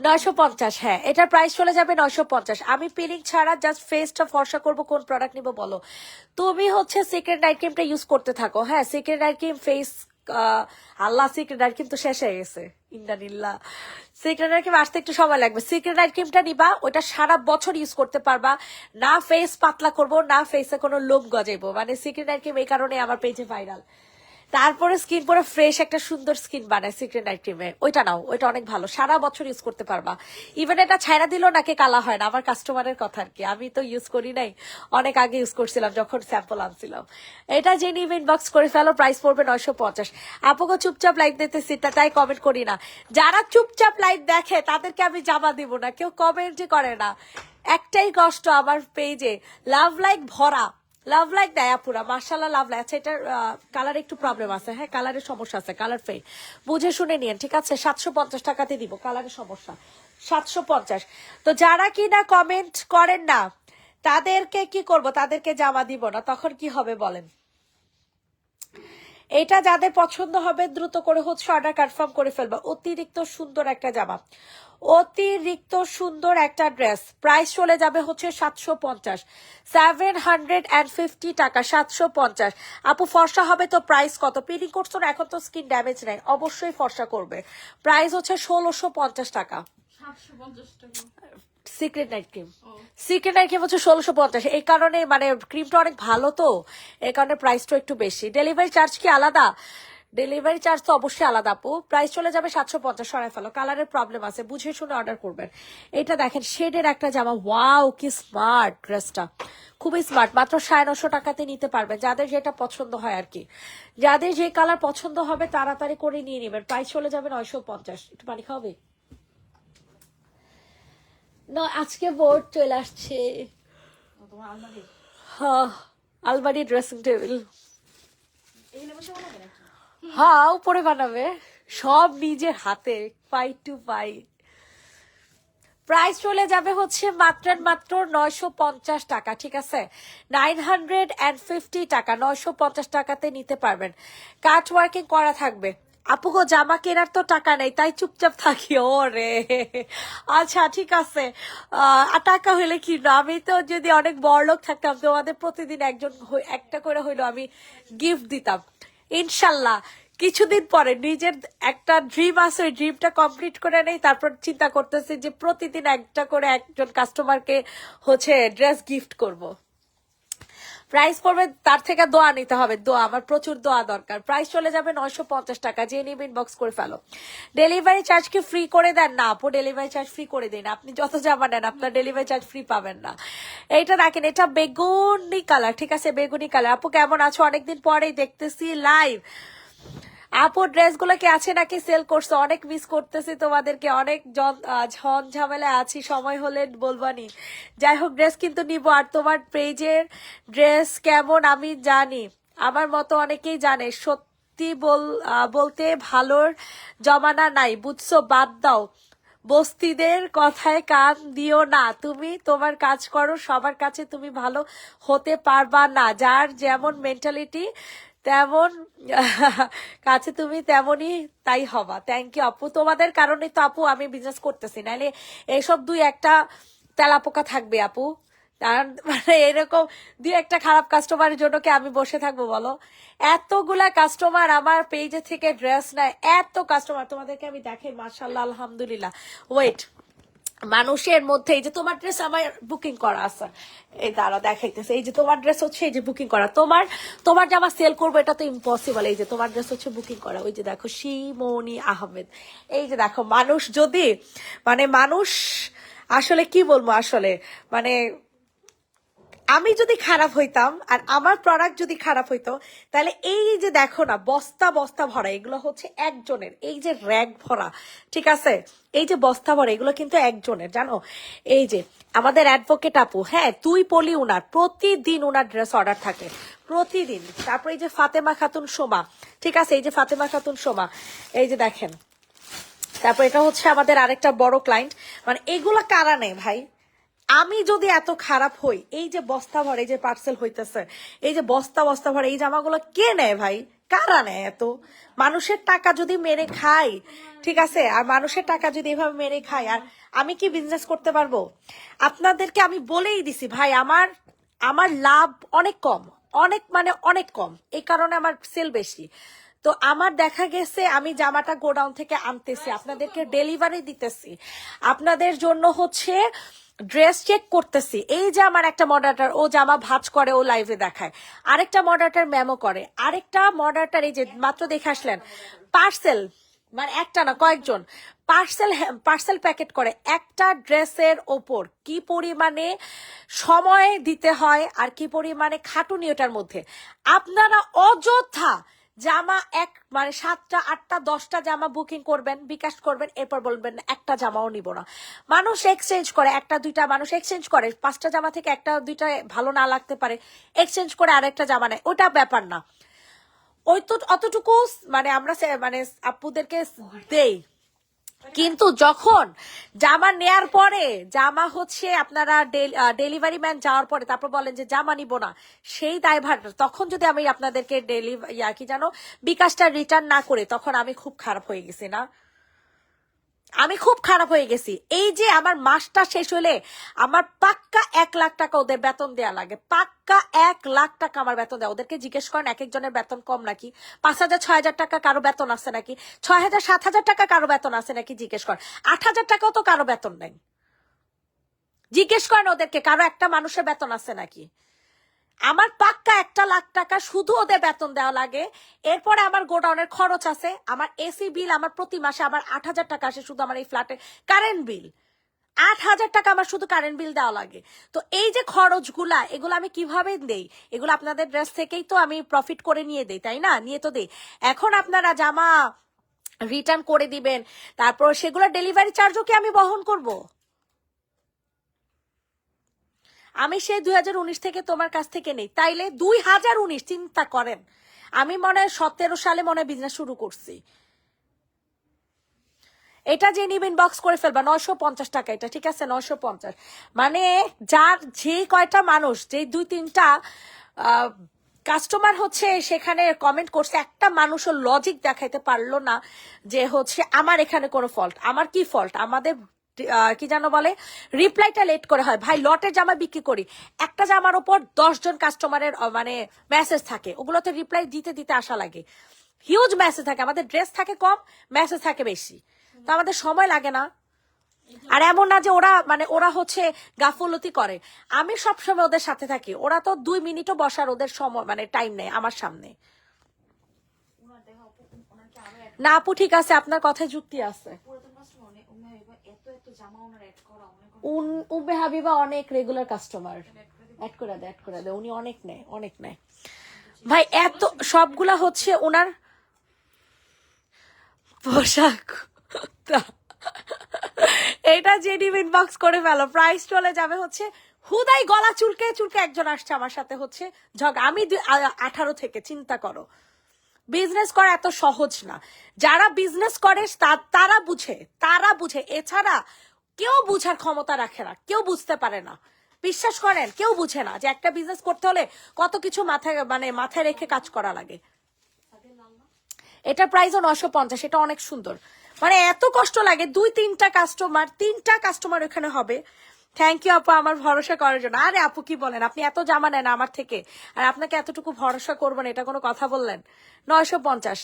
950। হ্যাঁ, এটার প্রাইস চলে যাবে 950। আমি পিলিং ছাড়া জাস্ট ফেসটা ফর্সা করবো, কোন প্রোডাক্ট নিবো বলো? তুমি হচ্ছে সিক্রেট নাইট ক্রিমটা ইউজ করতে থাকো। হ্যাঁ, সিক্রেট নাইট ক্রিম ফেস, আল্লাহ সিক্রেট নাইট ক্রিম তো শেষ হয়ে গেছে, ইন্দানিল্লাহ। সিক্রেট নাইট ক্রিম আসতে একটু সময় লাগবে। সিক্রেট নাইট ক্রিমটা নিবা, ওটা সারা বছর ইউজ করতে পারবা না। ফেস পাতলা করবো না, ফেসে কোনো লোম গজাইবো। মানে সিক্রেট নাইট ক্রিম এই কারণে আমার পেজে ভাইরাল। তারপরে স্কিন পুরো ফ্রেশ একটা সুন্দর স্কিন বানায় সিক্রেট নাইট ক্রিমে। ওইটা নাও, ওইটা অনেক ভালো, সারা বছর ইউজ করতে পারবা। ইভেন এটা ছাইরা দিলেও নাকি কালা হয় না। আমার কাস্টমারের কথা আর কি, আমি তো ইউজ করি নাই, অনেক আগে ইউজ করছিলাম যখন স্যাম্পল আনছিলাম। এটা যে নিবে ইনবক্স করে ফেলো, প্রাইস পড়বে 950। আপুকে চুপচাপ লাইক দিতেছি তাই কমেন্ট করি না। যারা চুপচাপ লাইক দেখে তাদেরকে আমি জামা দিব না, কেউ কমেন্টই করে না। একটাই কষ্ট আমার পেজে, লাভ লাইক ভরা, লাভ লাইক দেয় আপুরা, মার্শাল্লাহ লাভ লাইক। আচ্ছা, এটার কালার একটু প্রবলেম আছে, হ্যাঁ কালারের সমস্যা আছে, কালার ফেড, বুঝে শুনে নিয়েন, ঠিক আছে? 750 টাকাতে দিব, কালারের সমস্যা 750। তো যারা কিনা কমেন্ট করেন না তাদেরকে কি করব? তাদেরকে জামা দিব না, তখন কি হবে বলেন? এটা যাদের পছন্দ হবে দ্রুত করে হচ্ছে অর্ডার কনফার্ম করে ফেলবা। অতিরিক্ত সুন্দর একটা জামা, অতিরিক্ত সুন্দর একটা ড্রেস। প্রাইস চলে যাবে হচ্ছে 750, 750 টাকা, 750। আপু ফর্সা হবে তো প্রাইস কত? পিনিং করছো না এখন তো স্কিন ড্যামেজ নাই, অবশ্যই ফর্সা করবে। প্রাইস হচ্ছে 1650 টাকা। 750 টাকা। সিক্রেট নাইট ক্রিম, ও সিক্রেট নাইট ক্রিম হচ্ছে 1650। এই কারণে মানে ক্রিমটা অনেক ভালো, তো এই কারণে প্রাইসটা একটু বেশি। ডেলিভারি চার্জ কি আলাদা? ডেলিভারি চার্জ তো অবশ্যই আলাদা আপু। প্রাইস চলে যাবে 750। সরাই ফেলো, কালারের প্রবলেম আছে, বুঝে শুনে অর্ডার করবেন। এটা দেখেন শেডের একটা জামা, ওয়াও কি স্মার্ট ড্রেসটা, খুবই স্মার্ট। মাত্র 950 টাকাতে নিতে পারবেন, যাদের যেটা পছন্দ হয় আর কি। যাদের যে কালার পছন্দ হবে তাড়াতাড়ি করে নিয়ে নেবেন। প্রাইস চলে যাবে 950। একটু পানি খাওয়াবে না? আজকে বোর্ড চলে আসছে। তোমার আলমারি হ্যাঁ, আলমারি, ড্রেসিং টেবিল, এখানে বসে বানাবে নাকি? হ্যাঁ উপরে বানাবে, সব নিজের হাতে, পাই টু পাই। প্রাইস চলে যাবে হচ্ছে মাত্র 950 টাকা, ঠিক আছে? 950 টাকা, 950 টাকাতে নিতে পারবেন। কাট ওয়ার্কিং করা থাকবে। আপু গো জামা কেনার তো টাকা নেই, তাই চুপচাপ থাকি। ওরে আচ্ছা ঠিক আছে, টাকা হইলে কি না, আমি তো যদি অনেক বড়লোক থাকতাম তোমাদের প্রতিদিন একটা করে হইলো আমি গিফট দিতাম ইনশাল্লাহ। কিছুদিন পরে নিজের একটা ড্রিম আছে, ওই ড্রিমটা কমপ্লিট করে নেই, তারপর চিন্তা করতেছি যে প্রতিদিন একটা করে একজন কাস্টমারকে হচ্ছে ড্রেস গিফট করব। প্রাইস পড়বে, তার থেকে দোয়া নিতে হবে, দোয়া, আমার প্রচুর দোয়া দরকার। প্রাইস চলে যাবে 950 টাকা, যে নিবে ইনবক্স করে ফেলো। ডেলিভারি চার্জ কি ফ্রি করে দেন? না আপু ডেলিভারি চার্জ ফ্রি করে দিন, আপনি যত জামা নেন আপনার ডেলিভারি চার্জ ফ্রি পাবেন না। এইটা দেখেন, এটা বেগুনি কালার, ঠিক আছে? বেগুনি কালার। আপু কেমন আছো? অনেকদিন পরেই দেখতেছি লাইভ। আপু ড্রেসগুলো কি আছে নাকি সেল করছো? অনেক মিস করতেছি তোমাদেরকে, অনেক ঝামেলা আছি, সময় হলে বলবানি। যাই হোক ড্রেস কিন্তু নিব। আর তোমার পেজের ড্রেস কেমন আমি জানি, আমার মতো অনেকেই জানে। সত্যি বলতে ভালোর জমানা নাই, বুঝছো? বাদ দাও, বস্তিদের কথায় কান দিও না। তুমি তোমার কাজ করো, সবার কাছে তুমি ভালো হতে পারবা না। যার যেমন মেন্টালিটি তেমন কাছে তুমি তেমনই তাই হবা। থ্যাংক ইউ আপু, তোমাদের কারণে তো আপু আমি বিজনেস করতেছি, নাইলে এইসব দুই একটা তেলাপোকা থাকবে আপু, আর মানে এরকম দুই একটা খারাপ কাস্টমারের জন্য কি আমি বসে থাকবো বলো? এতগুলা কাস্টমার আমার পেজে থেকে ড্রেস নেয়, এত কাস্টমার তোমাদেরকে আমি দেখাই, মাশাআল্লাহ আলহামদুলিল্লাহ। ওয়েট, মানুষের মধ্যে এই যে তোমার ড্রেস আমার বুকিং করা আছে, এই দাঁড়া দেখাইতেছে, এই যে তোমার ড্রেস হচ্ছে এই যে বুকিং করা, তোমার জামা সেল করবো এটা তো ইম্পসিবল। এই যে তোমার ড্রেস হচ্ছে বুকিং করা, ওই যে দেখো শিমনি আহমেদ, এই যে দেখো মানুষ যদি মানে মানুষ আসলে কি বলবো আসলে মানে আমি যদি খারাপ হইতাম আর আমার প্রোডাক্ট যদি খারাপ হইতো তাহলে এই যে দেখো না বস্তা বস্তা ভরা, এগুলো হচ্ছে একজনের, এই যে র্যাক ভরা, ঠিক আছে, এই যে বস্তা ভরা এগুলো কিন্তু একজনের, জানো। এই যে আমাদের অ্যাডভোকেট আপু, হ্যাঁ তুই পলি উনার প্রতিদিন উনার ড্রেস অর্ডার থাকে প্রতিদিন। তারপরে এই যে ফাতেমা খাতুন সোমা, ঠিক আছে, এই যে ফাতেমা খাতুন সোমা, এই যে দেখেন। তারপর এটা হচ্ছে আমাদের আরেকটা বড় ক্লায়েন্ট, মানে এগুলা কারা নেই ভাই? আমি যদি এত খারাপ হই, এই যে বস্তা ভর, এই যে পার্সেল হইতেছে, এই যে বস্তা বস্তা ভর, এই জামাগুলো কে নেয় ভাই? কারা নেয় এত? মানুষের টাকা যদি মেরে খাই, ঠিক আছে, আর মানুষের টাকা যদি এভাবে মেরে খাই, আর আমি কি বিজনেস করতে পারবো? আপনাদেরকে আমি বলেই দিছি ভাই, আমার লাভ অনেক কম, অনেক মানে অনেক কম, এই কারণে আমার সেল বেশি। তো আমার দেখা গেছে আমি জামাটা গোডাউন থেকে আনতেছি, আপনাদেরকে ডেলিভারি দিতেছি, আপনাদের জন্য হচ্ছে ড্রেস চেক করতেছি। এই যে আমার একটা মডারেটর, ও জামা ভাঁজ করে, ও লাইভে দেখায়, আরেকটা মডারেটর মেমো করে, আরেকটা মডারেটর এই যে মাত্র দেখে আসলেন পার্সেল, মানে একটা না কয়েকজন পার্সেল প্যাকেট করে। একটা ড্রেসের ওপর কি পরিমাণে সময় দিতে হয় আর কি পরিমাণে খাটুনি ওটার মধ্যে। আপনারা অযথা জামা মানে 7টা 8টা 10টা জামা বুকিং করবেন, বিকাশ করবেন, এরপর বলবেন একটা জামাও নিব না। মানুষ এক্সচেঞ্জ করে, একটা দুইটা মানুষ এক্সচেঞ্জ করে, 5টা জামা থেকে একটা দুইটা ভালো না লাগতে পারে, এক্সচেঞ্জ করে আরেকটা জামা নেয়, ওটা ব্যাপার না। ওই তো অতটুকু মানে আমরা মানে আপুদেরকে দেই, কিন্তু যখন জামা নেয়ার পরে, জামা হচ্ছে আপনারা ডেলিভারি ম্যান যাওয়ার পরে তারপর বলেন যে জামা নিব না, সেই দায়ভার তখন যদি আমি আপনাদেরকে কি জানো বিকাশটা রিটার্ন না করে, তখন আমি খুব খারাপ হয়ে গেছি না, আমি খুব খারাপ হয়ে গেছি। এই যে আমার মাসটা শেষ হলে আমার পাক্কা 1 লাখ টাকা ওদের বেতন দেয়া লাগে, পাক্কা 1 লাখ টাকা আমার বেতন দেয়। ওদেরকে জিজ্ঞেস করেন এক একজনের বেতন কম নাকি, 5,000 6,000 টাকা কারো বেতন আছে নাকি, 6,000 7,000 টাকা কারো বেতন আছে নাকি জিজ্ঞেস করেন, 8,000 টাকাও তো কারো বেতন নেই। জিজ্ঞেস করেন ওদেরকে কারো একটা মানুষের বেতন আছে নাকি। আমার পাক্কা 1 লাখ টাকা শুধু ওদের বেতন দেওয়া লাগে। এরপরে আমার গোডাউনের খরচ আছে, আমার এসি বিল আমার প্রতি মাসে আমার 8,000 টাকা আসে, শুধু আমার এই ফ্ল্যাটে কারেন্ট বিল 8,000 টাকা আমার শুধু কারেন্ট বিল দেওয়া লাগে। তো এই যে খরচগুলা, এগুলো আমি কিভাবে দেই? এগুলো আপনাদের ড্রেস থেকেই তো আমি প্রফিট করে নিয়ে দেই, তাই না? নিয়ে তো দেই। এখন আপনারা জামা রিটার্ন করে দিবেন, তারপর সেগুলো ডেলিভারি চার্জও কি আমি বহন করব? আমি সেই 2019 থেকে তোমার কাছ থেকে নেই, তাইলে 2019 চিন্তা করেন, আমি মনে হয় 17 সালে মনে হয় বিজনেস শুরু করছি। এটা যে নিবেন বক্স করে ফেলবা 950 টাকা, এটা ঠিক আছে 950, মানে যার যে কয়টা মানুষ, যে 2-3টা কাস্টমার হচ্ছে সেখানে কমেন্ট করছে, একটা মানুষও লজিক দেখাইতে পারলো না যে হচ্ছে আমার এখানে কোনো ফল্ট, আমার কি ফল্ট, আমাদের কি জানো বলে রিপ্লাইটা লেট করে হয়। ভাই লটের জামা বিক্রি করি, একটা জামার উপর 10 জন কাস্টমারের মানে মেসেজ থাকে, ওগুলোতে রিপ্লাই দিতে দিতে আসা লাগে, হিউজ মেসেজ থাকে, আমাদের ড্রেস থাকে কম, মেসেজ থাকে বেশি, তো আমাদের সময় লাগে না। আর এমন না যে ওরা হচ্ছে গাফলতি করে, আমি সবসময় ওদের সাথে থাকি, ওরা তো 2 মিনিটও বসার ওদের সময় মানে টাইম নেই আমার সামনে। না আপু ঠিক আছে, আপনার কথায় যুক্তি আছে। উম্মে হাবিবা অনেক রেগুলার কাস্টমার, অ্যাড করে দে, উনি অনেক নেয় ভাই, এত সবগুলা হচ্ছে ওনার পোশাক। এটা জেনুইন বক্স করে ফেলো, প্রাইস চলে যাবে হচ্ছে হুদাই গলা চুলকে চুলকে একজন আসছে আমার সাথে হচ্ছে আমি 18 থেকে, চিন্তা করো। বিজনেস করা এত সহজ না, যারা বিজনেস করে তারা বুঝে, এছাড়া কেউ বুঝার ক্ষমতা রাখে না, কেউ বুঝতে পারে না, বিশ্বাস করেন কেউ বুঝে না যে একটা বিজনেস করতে হলে কত কিছু মাথায় রেখে কাজ করা লাগে। এটার প্রাইসও 950, এটা অনেক সুন্দর, মানে এত কষ্ট লাগে 2-3টা কাস্টমার ওখানে হবে, থ্যাংক ইউ আপু আমার ভরসা করার জন্য। আরে আপু কি বলেন, আপনি এত জামা নেন আমার থেকে আর আপনাকে এতটুকু ভরসা করবেন, এটা কোনো কথা বললেন? 950,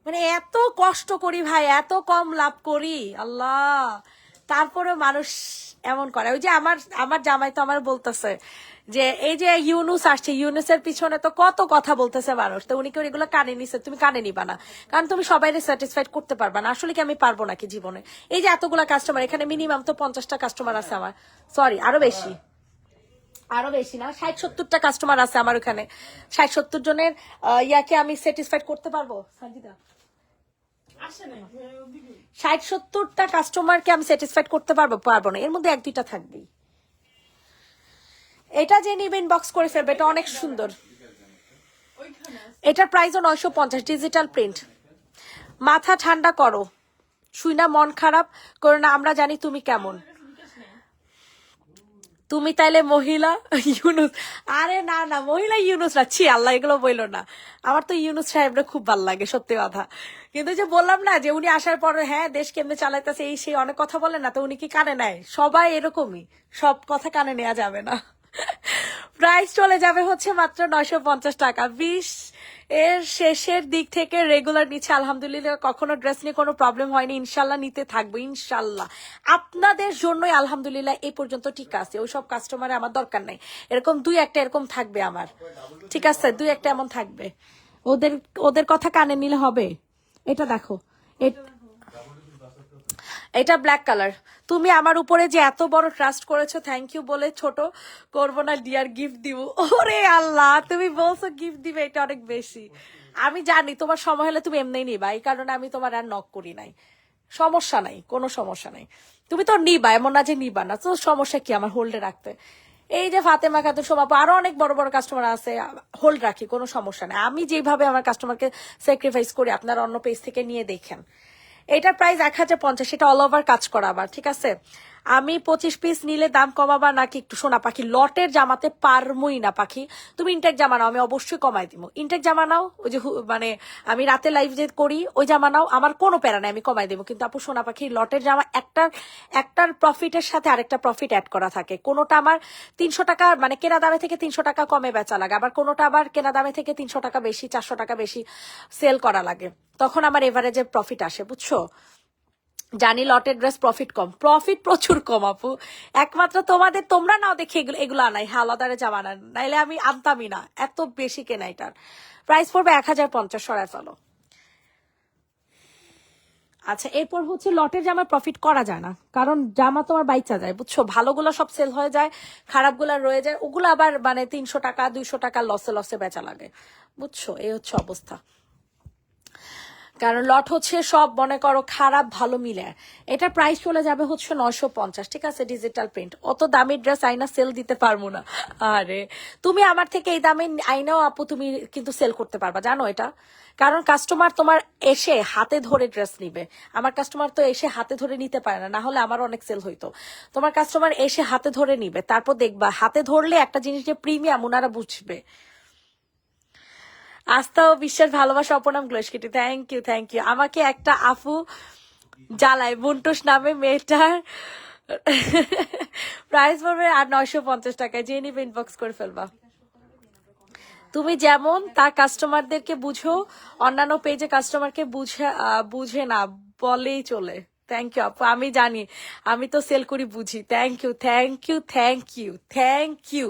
মানে এত কষ্ট করি ভাই, এত কম লাভ করি আল্লাহ, তারপরে মানুষ এমন করে। ওই যে আমার আমার জামাই তো আমার বলতেছে যে এই যে ইউনুস আসছে, ইউনুসের পিছনে তো কত কথা বলতেছে মানুষ, তো উনি কেউ এগুলো কানে নিছে, তুমি কানে নিবা না, কারণ তুমি সবাইকে স্যাটিসফাইড করতে পারবা না। আসলে কি আমি পারবো নাকি জীবনে? এই যে এতগুলা কাস্টমার, এখানে মিনিমাম তো 50টা কাস্টমার আছে আমার, সরি আরো বেশি, আরো বেশি না, 60-70টা কাস্টমার আছে আমার ওখানে। 60-70 জনের ইয়াকে আমি স্যাটিসফাইড করতে পারবো সঞ্জিতা? 60-70টা কাস্টমারকে আমি স্যাটিসফাইড করতে পারবো না, এর মধ্যে 1-2টা থাকবেই। এটা যে নিবে ইনবক্স করে ফেলবে, এটা অনেক সুন্দর। এটার প্রাইসও 950, ডিজিটাল প্রিন্ট। মাথা ঠান্ডা করো, শুই না মন খারাপ করো না, আমরা জানি তুমি কেমন। তুমি তাইলে মহিলা ইউনুস? আরে না না, মহিলা ইউনুস না, ছি আল্লাহ, এগুলো বললো না। আমার তো ইউনুস সাহেবরা খুব ভালো লাগে, সত্যি কথা। কিন্তু যে বললাম না যে উনি আসার পর হ্যাঁ দেশ কেমনে চালাইতেছে এই সেই অনেক কথা বলে না, তো উনি কি কানে নেয়? সবাই এরকমই, সব কথা কানে নেওয়া যাবে না। প্রাইস চলে যাবে হচ্ছে মাত্র 950 টাকা। 20 এর শেষের দিক থেকে রেগুলার নিচ্ছে আলহামদুলিল্লাহ, কখনো ড্রেস নিয়ে কোনো প্রবলেম হয়নি, ইনশাল্লাহ নিতে থাকবো ইনশাল্লাহ। আপনাদের জন্যই আলহামদুলিল্লাহ এই পর্যন্ত ঠিক আছে, ওইসব কাস্টমারে আমার দরকার নাই। এরকম 2-1টা এরকম থাকবে আমার, ঠিক আছে? 2-1টা এমন থাকবে, ওদের ওদের কথা কানে নিলে হবে। এটা দেখো, এটা ব্ল্যাক কালার। তুমি আমার উপরে যে এত বড় ট্রাস্ট করেছো, থ্যাংক ইউ বলে ছোট করবো না ডিয়ার, গিফট দিব। ওরে আল্লাহ, তুমি বলছো গিফট দিবে, এটা অনেক বেশি। আমি জানি তোমার সময় হলে তুমি এমনি নিবা, এই কারণে আমি তোমার আর নক করি নাই। সমস্যা নাই, কোনো সমস্যা নাই, তুমি তো নিবা, এমন না যে নিবা না, তো সমস্যা কি আমার হোল্ডে রাখতে? এই যে ফাতেমা খাতুন, সোমাপু, আরো অনেক বড় বড় কাস্টমার আছে, হোল্ড রাখি, কোনো সমস্যা নেই। আমি যেভাবে আমার কাস্টমারকে স্যাক্রিফাইস করি, আপনার অন্য পেজ থেকে নিয়ে দেখেন। এটার প্রাইস 1050, সেটা অল ওভার কাজ করা আবার, ঠিক আছে? আমি 25 পিস নিলে দাম কমাবা নাকি? একটু শোনা পাখি, লটের জামাতে পারমই না পাখি, তুমি ইনটেক জামা নাও, আমি অবশ্যই কমাই দিব। ইনটেক জামা নাও, ওই যে মানে আমি রাতে লাইভ যে করি ওই জামা নাও, আমার কোনো প্যারা নাই, আমি কমাই দেবো। কিন্তু আপু সোনা পাখি, লটের জামা একটার প্রফিটের সাথে আরেকটা প্রফিট অ্যাড করা থাকে। কোনোটা আমার 300 টাকা মানে কেনা দামে থেকে 300 টাকা কমে বেচা লাগে, আবার কোনোটা আবার কেনা দামে থেকে 300 টাকা বেশি, 400 টাকা বেশি সেল করা লাগে, তখন আমার এভারেজে প্রফিট আসে, বুঝছো? জানি লটের ড্রেস প্রফিট কম, প্রফিট প্রচুর কম আপু, একমাত্র তোমাদের, তোমরা নাও দেখে এগুলো আনাই, হ্যাঁ আলাদারে জামা না, নাইলে আমি আনতামই না, এত বেশি কেনা। এটার প্রাইস পড়বে 1050, সরাই ফেলো। আচ্ছা, এরপর হচ্ছে লটের জামা প্রফিট করা যায় না, কারণ জামা তোমার বাইচা যায়, বুঝছো? ভালোগুলো সব সেল হয়ে যায়, খারাপগুলা রয়ে যায়, ওগুলো আবার মানে 300 টাকা 200 টাকা লসে লসে বেচা লাগে, বুঝছো? এই হচ্ছে অবস্থা। কারণ লট হচ্ছে সব মনে করো খারাপ ভালো মিলে। এটা প্রাইস চলে যাবে হচ্ছে 950, ঠিক আছে? Digital print. অত দামি ড্রেস আইনা সেল দিতে পারবো না। আরে তুমি আমার থেকে এই দামে আইনাও আপু তুমি কিন্তু সেল করতে পারবা, জানো এটা? কারণ কাস্টমার তোমার এসে হাতে ধরে ড্রেস নিবে, আমার কাস্টমার তো এসে হাতে ধরে নিতে পারে না, না হলে আমার অনেক সেল হইতো। তোমার কাস্টমার এসে হাতে ধরে নিবে, তারপর দেখবা হাতে ধরলে একটা জিনিস যে প্রিমিয়াম ওনারা বুঝবে। আস্থা ও বিশ্বাস ভালোবাসা অপনাম গ্লোসকিটি, থ্যাংক ইউ থ্যাংক ইউ। আমাকে একটা আফু জ্বালায়, বুন্টুস নামে মেয়েটার প্রাইস পড়বে আর 950 টাকায়, যে নিবে ইনবক্স করে ফেলবা। তুমি যেমন তার কাস্টমারদেরকে বুঝো, অন্যান্য পেজে কাস্টমারকে বুঝে না বলেই চলে। থ্যাংক ইউ আপু, আমি জানি, আমি তো সেল করি, বুঝি। Thank you thank you thank you thank you.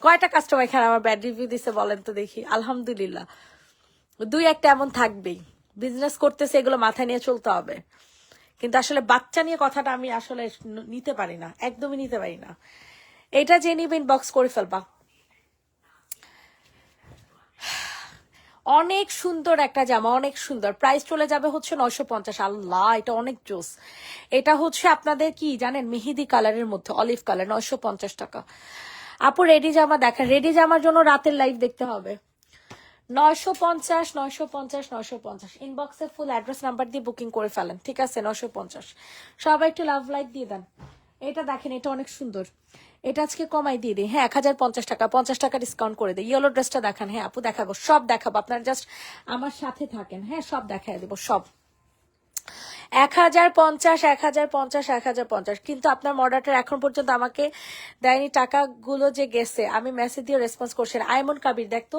কয়টা কাস্টমার এখানে আমার ব্যাড রিভিউ দিছে বলেন তো দেখি? আলহামদুলিল্লাহ, 2-1টা এমন থাকবেই। বিজনেস করতেছে, এগুলো মাথায় নিয়ে চলতে হবে। কিন্তু আসলে বাচ্চা নিয়ে কথাটা আমি আসলে নিতে পারি না, একদমই নিতে পারি না। এটা যে নিবে ইনবক্স করে ফেলবা। অনেক সুন্দর একটা জামা, অনেক সুন্দর। প্রাইস চলে যাবে হচ্ছে 950। আল্লাহ, এটা অনেক জোস। এটা হচ্ছে আপনাদের কি জানেন, মেহেদি কালারের মধ্যে অলিভ কালার, 950 টাকা। আপু রেডি জামা দেখেন, রেডি জামার জন্য রাতের লাইভ দেখতে হবে। 950 950 950। ইনবক্সে ফুল অ্যাড্রেস নাম্বার দিয়ে বুকিং করে ফেলেন, ঠিক আছে? 950। সবাই একটু লাভ লাইক দিয়ে দেন। এটা দেখেন, এটা অনেক সুন্দর, এটা আজকে কমাই দিয়ে দিই, হ্যাঁ 1050 টাকা, 50 টাকা ডিসকাউন্ট করে দিই। ইয়েলো ড্রেসটা দেখান। হ্যাঁ আপু দেখাবো, সব দেখাবো, আপনারা জাস্ট আমার সাথে থাকেন, হ্যাঁ সব দেখাই দেবো সব। 1050, 1050, 1050, কিন্তু আপনার মডারটার এখন পর্যন্ত আমাকে দেয়নি, টাকাগুলো যে গেছে আমি মেসেজ দিয়ে রেসপন্স করছি না। আইমন কাবির দেখতো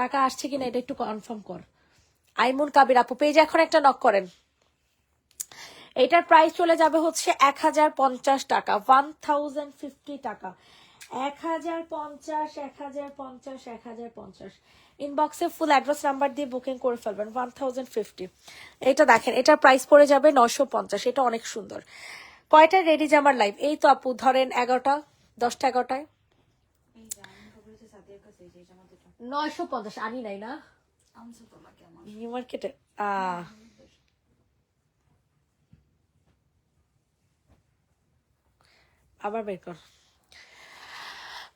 টাকা আসছে কিনা এটা একটু কনফার্ম কর। আইমন কাবির আপু পেজ এখন একটা নক করেন। এটার প্রাইস চলে যাবে হচ্ছে 1050 টাকা, 1050 টাকা, 1050, 1050, 1050। ইনবক্সে ফুল অ্যাড্রেস নাম্বার দিয়ে বুকিং করে ফেলবেন। 1050। এটা দেখেন, এটার প্রাইস পড়ে যাবে 950। এটা অনেক সুন্দর। কয়টা রেডি জামার লাইভ? এই তো আপু ধরেন 11টা, 10টা 11টায়। এই যে আমি খবর হচ্ছে সাদিয়ার কাছে এই যে জামা দুটো 950 আনি নাই না আমছে তোমাকে আমার নিউ মার্কেটে। আবার বের কর।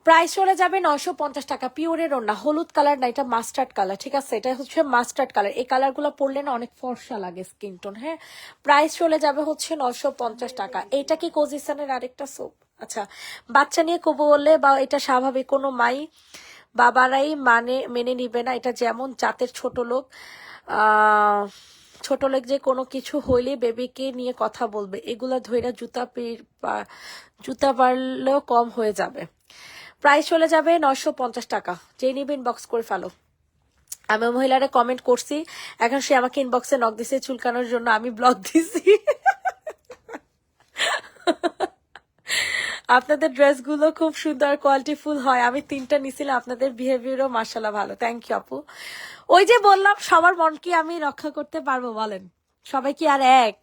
প্রাইস চলে যাবে 950 টাকা। পিওরের ওড়না, হলুদ কালার না, এটা মাস্টার্ড কালার, ঠিক আছে? এটা হচ্ছে মাস্টার্ড কালার। এই কালার গুলো পরলে না অনেক ফর্সা লাগে স্কিন টোন। হ্যাঁ, প্রাইস চলে যাবে হচ্ছে 950 টাকা। এটা কি কোজিসানের আরেকটা সোপ? আচ্ছা, বাচ্চা নিয়ে কবু বললে বা এটা স্বাভাবিক, কোনো মাই বাবারাই মেনে নিবে না। এটা যেমন জাতের ছোট লোক, ছোট লোক যে কোনো কিছু হইলে বেবিকে নিয়ে কথা বলবে, এগুলা ধইরা জুতা পারলেও কম হয়ে যাবে। প্রাইস চলে যাবে 950 টাকা। যে নিবে ইনবক্স করে ফেলো। আমি মহিলারা কমেন্ট করছি, এখন সে আমাকে ইনবক্সে নক দিছে চুলকানোর জন্য, আমি ব্লক দিছি। আপনাদের ড্রেসগুলো খুব সুন্দর, কোয়ালিটিফুল হয়। আমি 3টা নিছিলাম, আপনাদের বিহেভিয়ারও মাশাআল্লাহ ভালো। থ্যাংক ইউ আপু। ওই যে বললাম সবার মন কি আমি রক্ষা করতে পারবো বলেন? সবাই কি আর এক?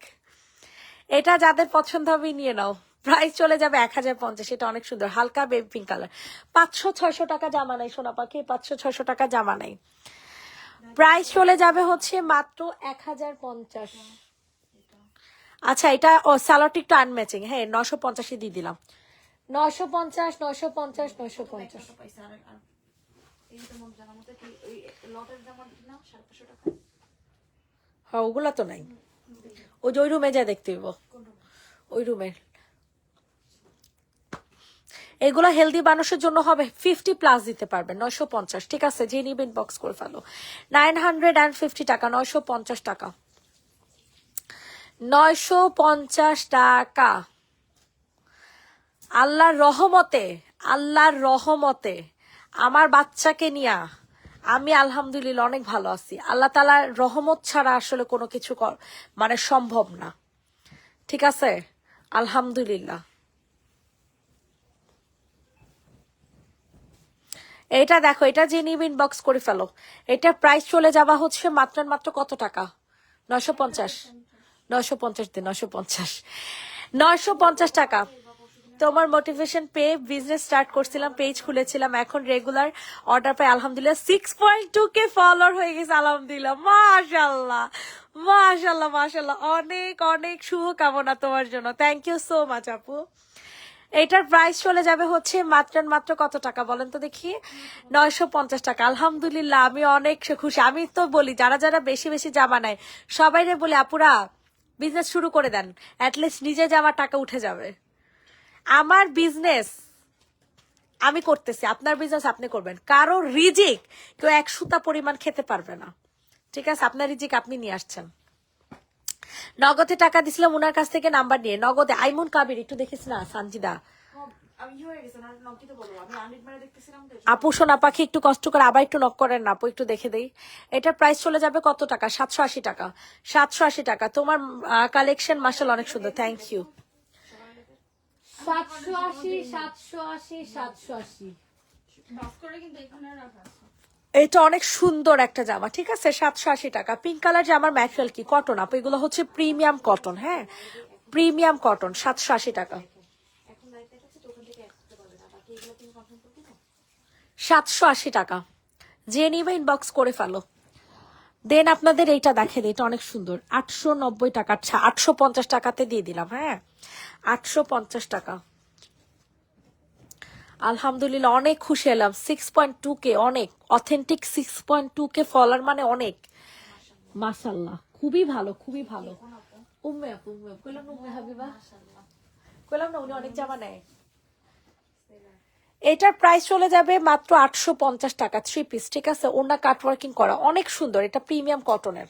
এটা যাদের পছন্দ হবে নিয়ে নাও। প্রাইস চলে যাবে 1050। এটা অনেক সুন্দর, হালকা বেবি পিঙ্ক কালার। 500-600 টাকা জামা নাই সোনা পাখি, 500-600 টাকা জামা নাই। প্রাইস চলে যাবে হচ্ছে মাত্র 1050। আচ্ছা, এটা সালোয়ারটা একটু আনম্যাচিং। হ্যাঁ, 950 দিয়ে দিলাম। 950, 950, 950। একটা পয়সা আর এই যে তোমার জানার মতো কি ওই লটের জামা না 550 টাকা হ্যাঁ, ওগুলা তো নাই। ওই যে ওই রুমে যা দেখতে হইব, ওই রুমে। এগুলো হেলদি মানুষের জন্য হবে, 50+ দিতে পারবেন। 950, ঠিক আছে? যে নিবেন বক্স করে ফেলো। 950 টাকা, 950 টাকা, 950 টাকা। আল্লাহর রহমতে, আল্লাহর রহমতে আমার বাচ্চাকে নিয়া আমি আলহামদুলিল্লাহ অনেক ভালো আছি। আল্লাহ তাআলার রহমত ছাড়া আসলে কোনো কিছু মানে সম্ভব না, ঠিক আছে? আলহামদুলিল্লাহ। এটা দেখো, এটা যে নিবে ইনবক্স করে ফেলো। এটা প্রাইস চলে যাবা হচ্ছে মাত্র কত টাকা? 950। 950 দিন, 950, 950 টাকা। তোমার মোটিভেশন পেয়ে বিজনেস স্টার্ট করছিলাম, পেজ খুলেছিলাম, এখন রেগুলার অর্ডার পাই আলহামদুলিল্লাহ। 6.2K ফলোয়ার হয়ে গেছে আলহামদুলিল্লাহ। মাশাআল্লাহ, মাশাআল্লাহ, মাশাআল্লাহ। অনেক অনেক শুভকামনা তোমার জন্য। থ্যাংক ইউ সো মাচ আপু। এটার প্রাইস চলে যাবে হচ্ছে মাত্র কত টাকা বলেন তো দেখি? 950 টাকা। আলহামদুলিল্লাহ, আমি অনেক খুশি। আমি তো বলি যারা যারা বেশি বেশি জামা নেয় সবাইরে বলি আপুরা বিজনেস শুরু করে দেন, অ্যাটলিস্ট নিজে জামা টাকা উঠে যাবে। আমার বিজনেস আমি করতেছি, আপনার বিজনেস আপনি করবেন। কারো রিজিক কেউ 1 সুতা পরিমাণ খেতে পারবে না, ঠিক আছে? আপনার রিজিক আপনি নিয়ে আসছেন। নগদে টাকা দিছিলাম ওনার কাছ থেকে নাম্বার নিয়ে, নগদে। আইমন কাবির একটু দেখিস না, সানজিদা আমি হয়ে গেছে না নকি তো বলো আমি আনলিট মানে দেখতেছিলাম তো আপু সোনা পাখি একটু কষ্ট করে আবার একটু নক করেন না আপু, একটু দেখে দেই। এটার প্রাইস চলে যাবে কত টাকা? 780 টাকা, 780 টাকা। তোমার কালেকশন মাশাআল্লাহ অনেক সুন্দর, থ্যাংক ইউ। 780, 780, 780। বাস করে কিন্তু এখানে রাখা আছে। এটা অনেক সুন্দর একটা জামা, ঠিক আছে? 780 টাকা। পিঙ্ক কালার জামার ম্যাটেরিয়াল কি? কটন আপু, এগুলো হচ্ছে প্রিমিয়াম কটন। হ্যাঁ, প্রিমিয়াম কটন। 780 টাকা, এখন লাইট দেখাচ্ছে তো ওখান থেকে আসতে পারবে না বাকি এগুলো তুমি কনফার্ম করতে দাও 780 টাকা। যে নিবে ইনবক্স করে ফেলো। দেন আপনাদের এইটা দেখে দিই, এটা অনেক সুন্দর। 890 টাকা। আচ্ছা, 850 টাকাতে দিয়ে দিলাম। হ্যাঁ, 850 টাকা। আলহামদুলিল্লাহ, অনেক খুশি হলাম। 6.2K, অনেক অথেন্টিক। 6.2K ফলোয়ার মানে অনেক। মাশাআল্লাহ, খুবই ভালো, খুবই ভালো। উম্মে আপু, উম্মে আপু কইলাম না, উম্মে হাবিবা কইলাম না, উনি অনেক জামা নেয়। এটার প্রাইস চলে যাবে মাত্র 850 টাকা, 3 পিস, ঠিক আছে? ওনা কাটওয়ার্কিং করা, অনেক সুন্দর। এটা প্রিমিয়াম কটনের।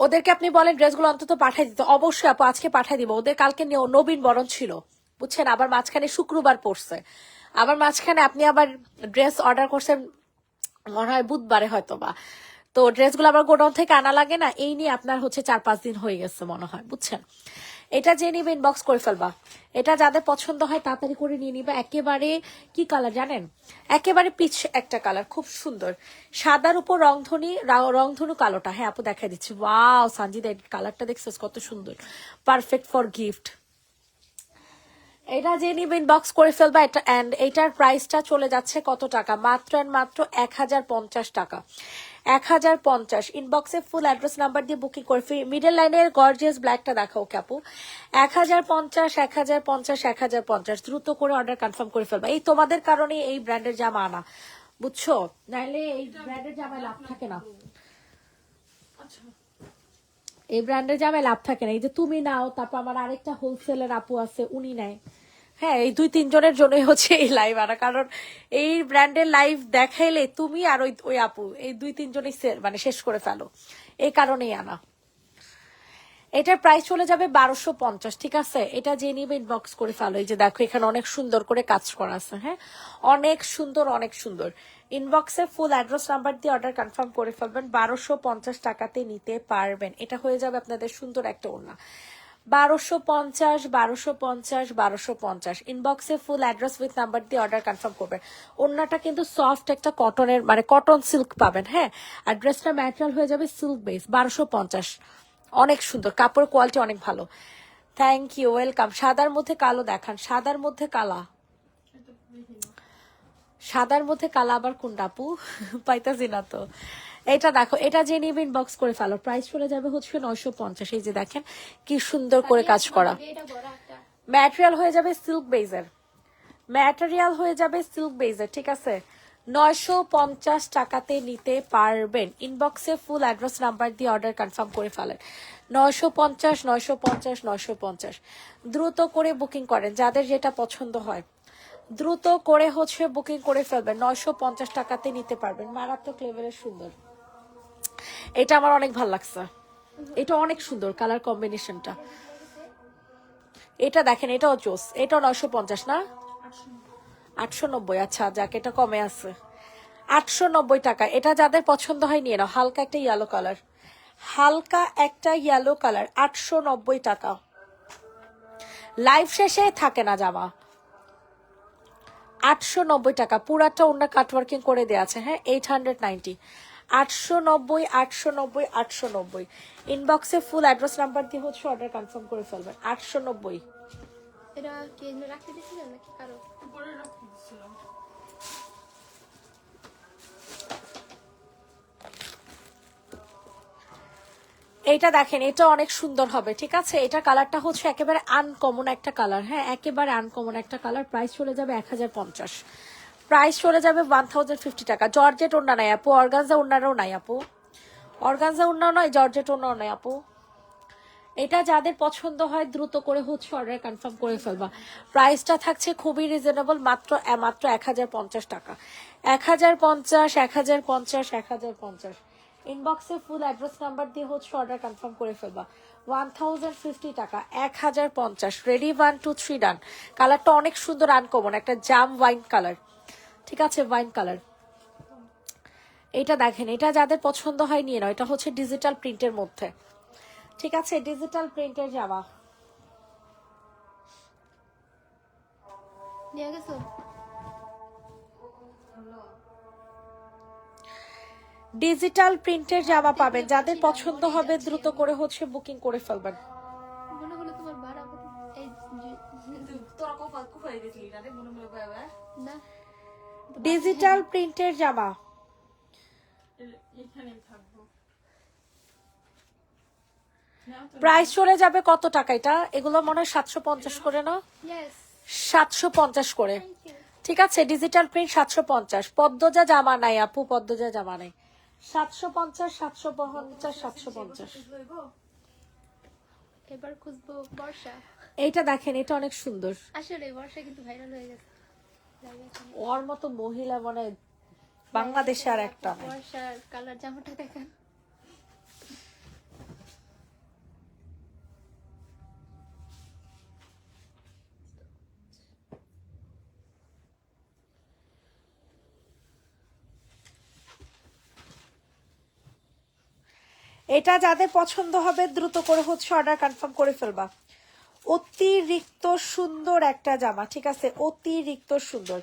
ওদেরকে আপনি বলেন ড্রেসগুলো অন্তত পাঠাই দিতে। অবশ্যই আপু আজকে পাঠাই দিব। ওদের কালকে নবীন বরণ ছিল বুঝছেন, আবার মাঝখানে শুক্রবার পড়ছে, আবার মাঝখানে আপনি আবার ড্রেস অর্ডার করছেন মনে হয় বুধবারে হয়তো বা, তো ড্রেসগুলো আবার গোডাউন থেকে আনা লাগে না, এই নিয়ে আপনার হচ্ছে 4-5 দিন হয়ে গেছে মনে হয় বুঝছেন। এটা যে নিবে ইনবক্স করে ফেলবা। এটা যাদের পছন্দ হয় তাড়াতাড়ি করে নিয়ে নিবা। একেবারে কি কালার জানেন, একেবারে পিচ একটা কালার, খুব সুন্দর, সাদার উপর রংধনু কালোটা। হ্যাঁ আপু দেখাই দিচ্ছি। ওয়াও সানজিদা কালারটা দেখছিস কত সুন্দর, পারফেক্ট ফর গিফট। এটা যে নিবে ইনবক্স করে ফেলবা। এটা এন্ড এটার প্রাইসটা চলে যাচ্ছে কত টাকা, মাত্র এন্ড মাত্র 1050 টাকা। 1050 ইনবক্সে ফুল অ্যাড্রেস নাম্বার দিয়ে বুকিং করে ফ্রি। মিডল লাইনের গর্জিয়াস ব্ল্যাকটা দেখাও ওকে আপু। 1050 1050 1050 দ্রুত করে অর্ডার কনফার্ম করে ফেলবা। এই তোমাদের কারণে এই ব্র্যান্ডের জামা আনা বুঝছো, নাইলে এই ব্র্যান্ডের জামায় লাভ থাকে না। আচ্ছা এই ব্র্যান্ডের জামায় লাভ থাকে না। এই যে তুমি নাও, তারপর আমার আরেকটা হোলসেলের আপু আছে উনি নেয়। হ্যাঁ এই 2-3 জনের জন্যই হচ্ছে এই লাইভ আনা, কারণ এই ব্র্যান্ডের লাইভ দেখাইলে তুমি আর ওই আপু এই 2-3 জনই মানে শেষ করে ফেলো, এই কারণেই আনা। এটার প্রাইস চলে যাবে 1250 ঠিক আছে। এটা যে নিবে ইনবক্স করে ফেলো। এই যে দেখো এখানে অনেক সুন্দর করে কাজ করা আছে, হ্যাঁ অনেক সুন্দর অনেক সুন্দর। ইনবক্সে ফুল অ্যাড্রেস নাম্বার দিয়ে অর্ডার কনফার্ম করে ফেলবেন। 1250 টাকাতে নিতে পারবেন। এটা হয়ে যাবে আপনাদের সুন্দর একটা ওড়না। 1250 1250 1250 ইনবক্সে ফুল অ্যাড্রেস উইথ নাম্বার দিয়ে অর্ডার কনফার্ম করবেন। ওড়নাটা কিন্তু সফট একটা কটনের মানে কটন সিল্ক পাবেন, হ্যাঁ আর ড্রেসটা ম্যাটেরিয়াল হয়ে যাবে সিল্ক বেস। 1250 অনেক সুন্দর, কাপড়ের কোয়ালিটি অনেক ভালো। Thank you, welcome. সাদার মধ্যে কালো দেখান, সাদার মধ্যে কালা, এটা দেখি না। সাদার মধ্যে কালা আবার কোনটা আপু পাইতাছি না তো। এটা দেখো, এটা যে নিবে ইনবক্স করে ফেলো। প্রাইস চলে যাবে হচ্ছে 950। এই যে দেখেন কি সুন্দর করে কাজ করা, এটা বড় একটা ম্যাটেরিয়াল হয়ে যাবে সিল্ক বেজের, ম্যাটেরিয়াল হয়ে যাবে সিল্ক বেজের ঠিক আছে। 950 টাকাতে নিতে পারবেন। ইনবক্সে ফুল অ্যাড্রেস নাম্বার দিয়ে অর্ডার কনফার্ম করে ফেলেন। 950 950 950 দ্রুত করে বুকিং করেন, যাদের যেটা পছন্দ হয় দ্রুত করে হচ্ছে বুকিং করে ফেলবেন। 950 টাকাতে নিতে পারবেন। মারাত্মক লেভেলের সুন্দর, এটা আমার অনেক ভালো লাগছে, এটা অনেক সুন্দর কালার কম্বিনেশনটা। এটা দেখেন এটাও জোস, এটাও 950 না 890। আচ্ছা যাক এটা কমে আছে 890 টাকা। এটা যাদের পছন্দ হয় নিয়ে নাও। হালকা একটা ইয়েলো কালার, হালকা একটা ইয়েলো কালার, 890 টাকা। লাইভ শেষে থাকে না জামা। 890 টাকা পুরাটা ওনার কাটওয়ার্কিং করে দেওয়া আছে, হ্যাঁ 890। 890 890 890 ইনবক্সে ফুল অ্যাড্রেস নাম্বার দিয়ে হচ্ছে অর্ডার কনফার্ম করে ফেলবেন। 890। এটা কি এমনি রাখতে দিছিলেন নাকি কারো? উপরে রাখতে দিছিলাম। এইটা দেখেন এটা অনেক সুন্দর হবে ঠিক আছে। এটা কালারটা হচ্ছে একেবারে আনকমন একটা কালার, হ্যাঁ একেবারে আনকমন একটা কালার। প্রাইস চলে যাবে 1050, প্রাইস চলে যাবে 1050 টাকা। জর্জেট ওড়না নাই আপু, অর্গানজা ওড়নারও নাই আপু, অর্গানজা ওড়নাও নয়, জর্জেট ওড়নাও নাই আপু। এটা যাদের পছন্দ হয় দ্রুত করে হচ্ছে অর্ডার কনফার্ম করে ফেলবা। প্রাইসটা থাকছে খুবই রিজনেবল, মাত্র 1050 টাকা। 1050 1050 1050 ইনবক্সে ফুল অ্যাড্রেস নাম্বার দিয়ে হচ্ছে অর্ডার কনফার্ম করে ফেলবা। 1050 টাকা 1050। রেডি 1 2 3 ডান। কালারটা অনেক সুন্দর আনকমন একটা জাম ওয়াইন কালার, ঠিক আছে ওয়াইন কালার। এটা দেখেন এটা যাদের পছন্দ হয় নিয়ে নাও। এটা হচ্ছে ডিজিটাল প্রিন্টের মধ্যে, ঠিক আছে ডিজিটাল প্রিন্টের জামা। নিয়ে গেছো? ডিজিটাল প্রিন্টের জামা পাবেন, যাদের পছন্দ হবে দ্রুত করে হচ্ছে বুকিং করে ফেলবেন। মনে হলো তোমার ভাড়া এই তোরা কোপাই গেছিলি না রে মনে মনে বাবা। না ডিজিটাল প্রিন্টের জামা এখানে থাকবো। প্রাইস চলে যাবে কত টাকা এটা? এগুলো মনে হয় 750 করে না, ইয়েস 750 করে, থ্যাংক ইউ। ঠিক আছে ডিজিটাল প্রিন্ট 750। পদ্মজা জামা নাই আপু, পদ্মজা জামা নাই। 750 750 750। এবার খুঁজবো বর্ষা। এইটা দেখেন এটা অনেক সুন্দর। আসলে বর্ষা কিন্তু ভাইরাল হয়ে গেছে। ওর মতো মহিলা মানে বাংলাদেশে আর একটা নাই। বর্ষার কালার জামাটা দেখান। এটা যাদের পছন্দ হবে দ্রুত করে হচ্ছে অর্ডার কনফার্ম করে ফেলবা। অতিরিক্ত সুন্দর একটা জামা, ঠিক আছে, অতিরিক্ত সুন্দর।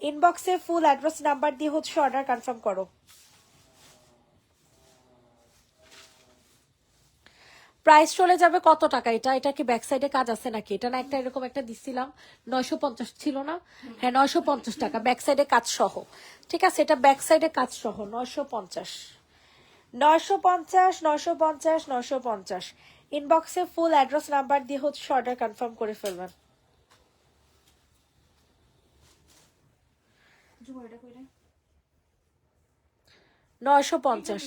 ইনবক্সে ফুল অ্যাড্রেস নাম্বার দিয়ে হচ্ছে অর্ডার কনফার্ম করো। প্রাইস চলে যাবে কত টাকা? এটা কি ব্যাক সাইডে কাজ আছে নাকি? এটা না একটা এরকম একটা দিছিলাম 950 ছিল না? হ্যাঁ 950 টাকা ব্যাক সাইডে কাজ সহ, ঠিক আছে, এটা ব্যাক সাইডে কাজ সহ 950 950 950 950। ইনবক্সে ফুল অ্যাড্রেস নাম্বার দিয়ে হচ্ছে অর্ডার কনফার্ম করে ফেলবেন। জুমা এটা কইরে 950।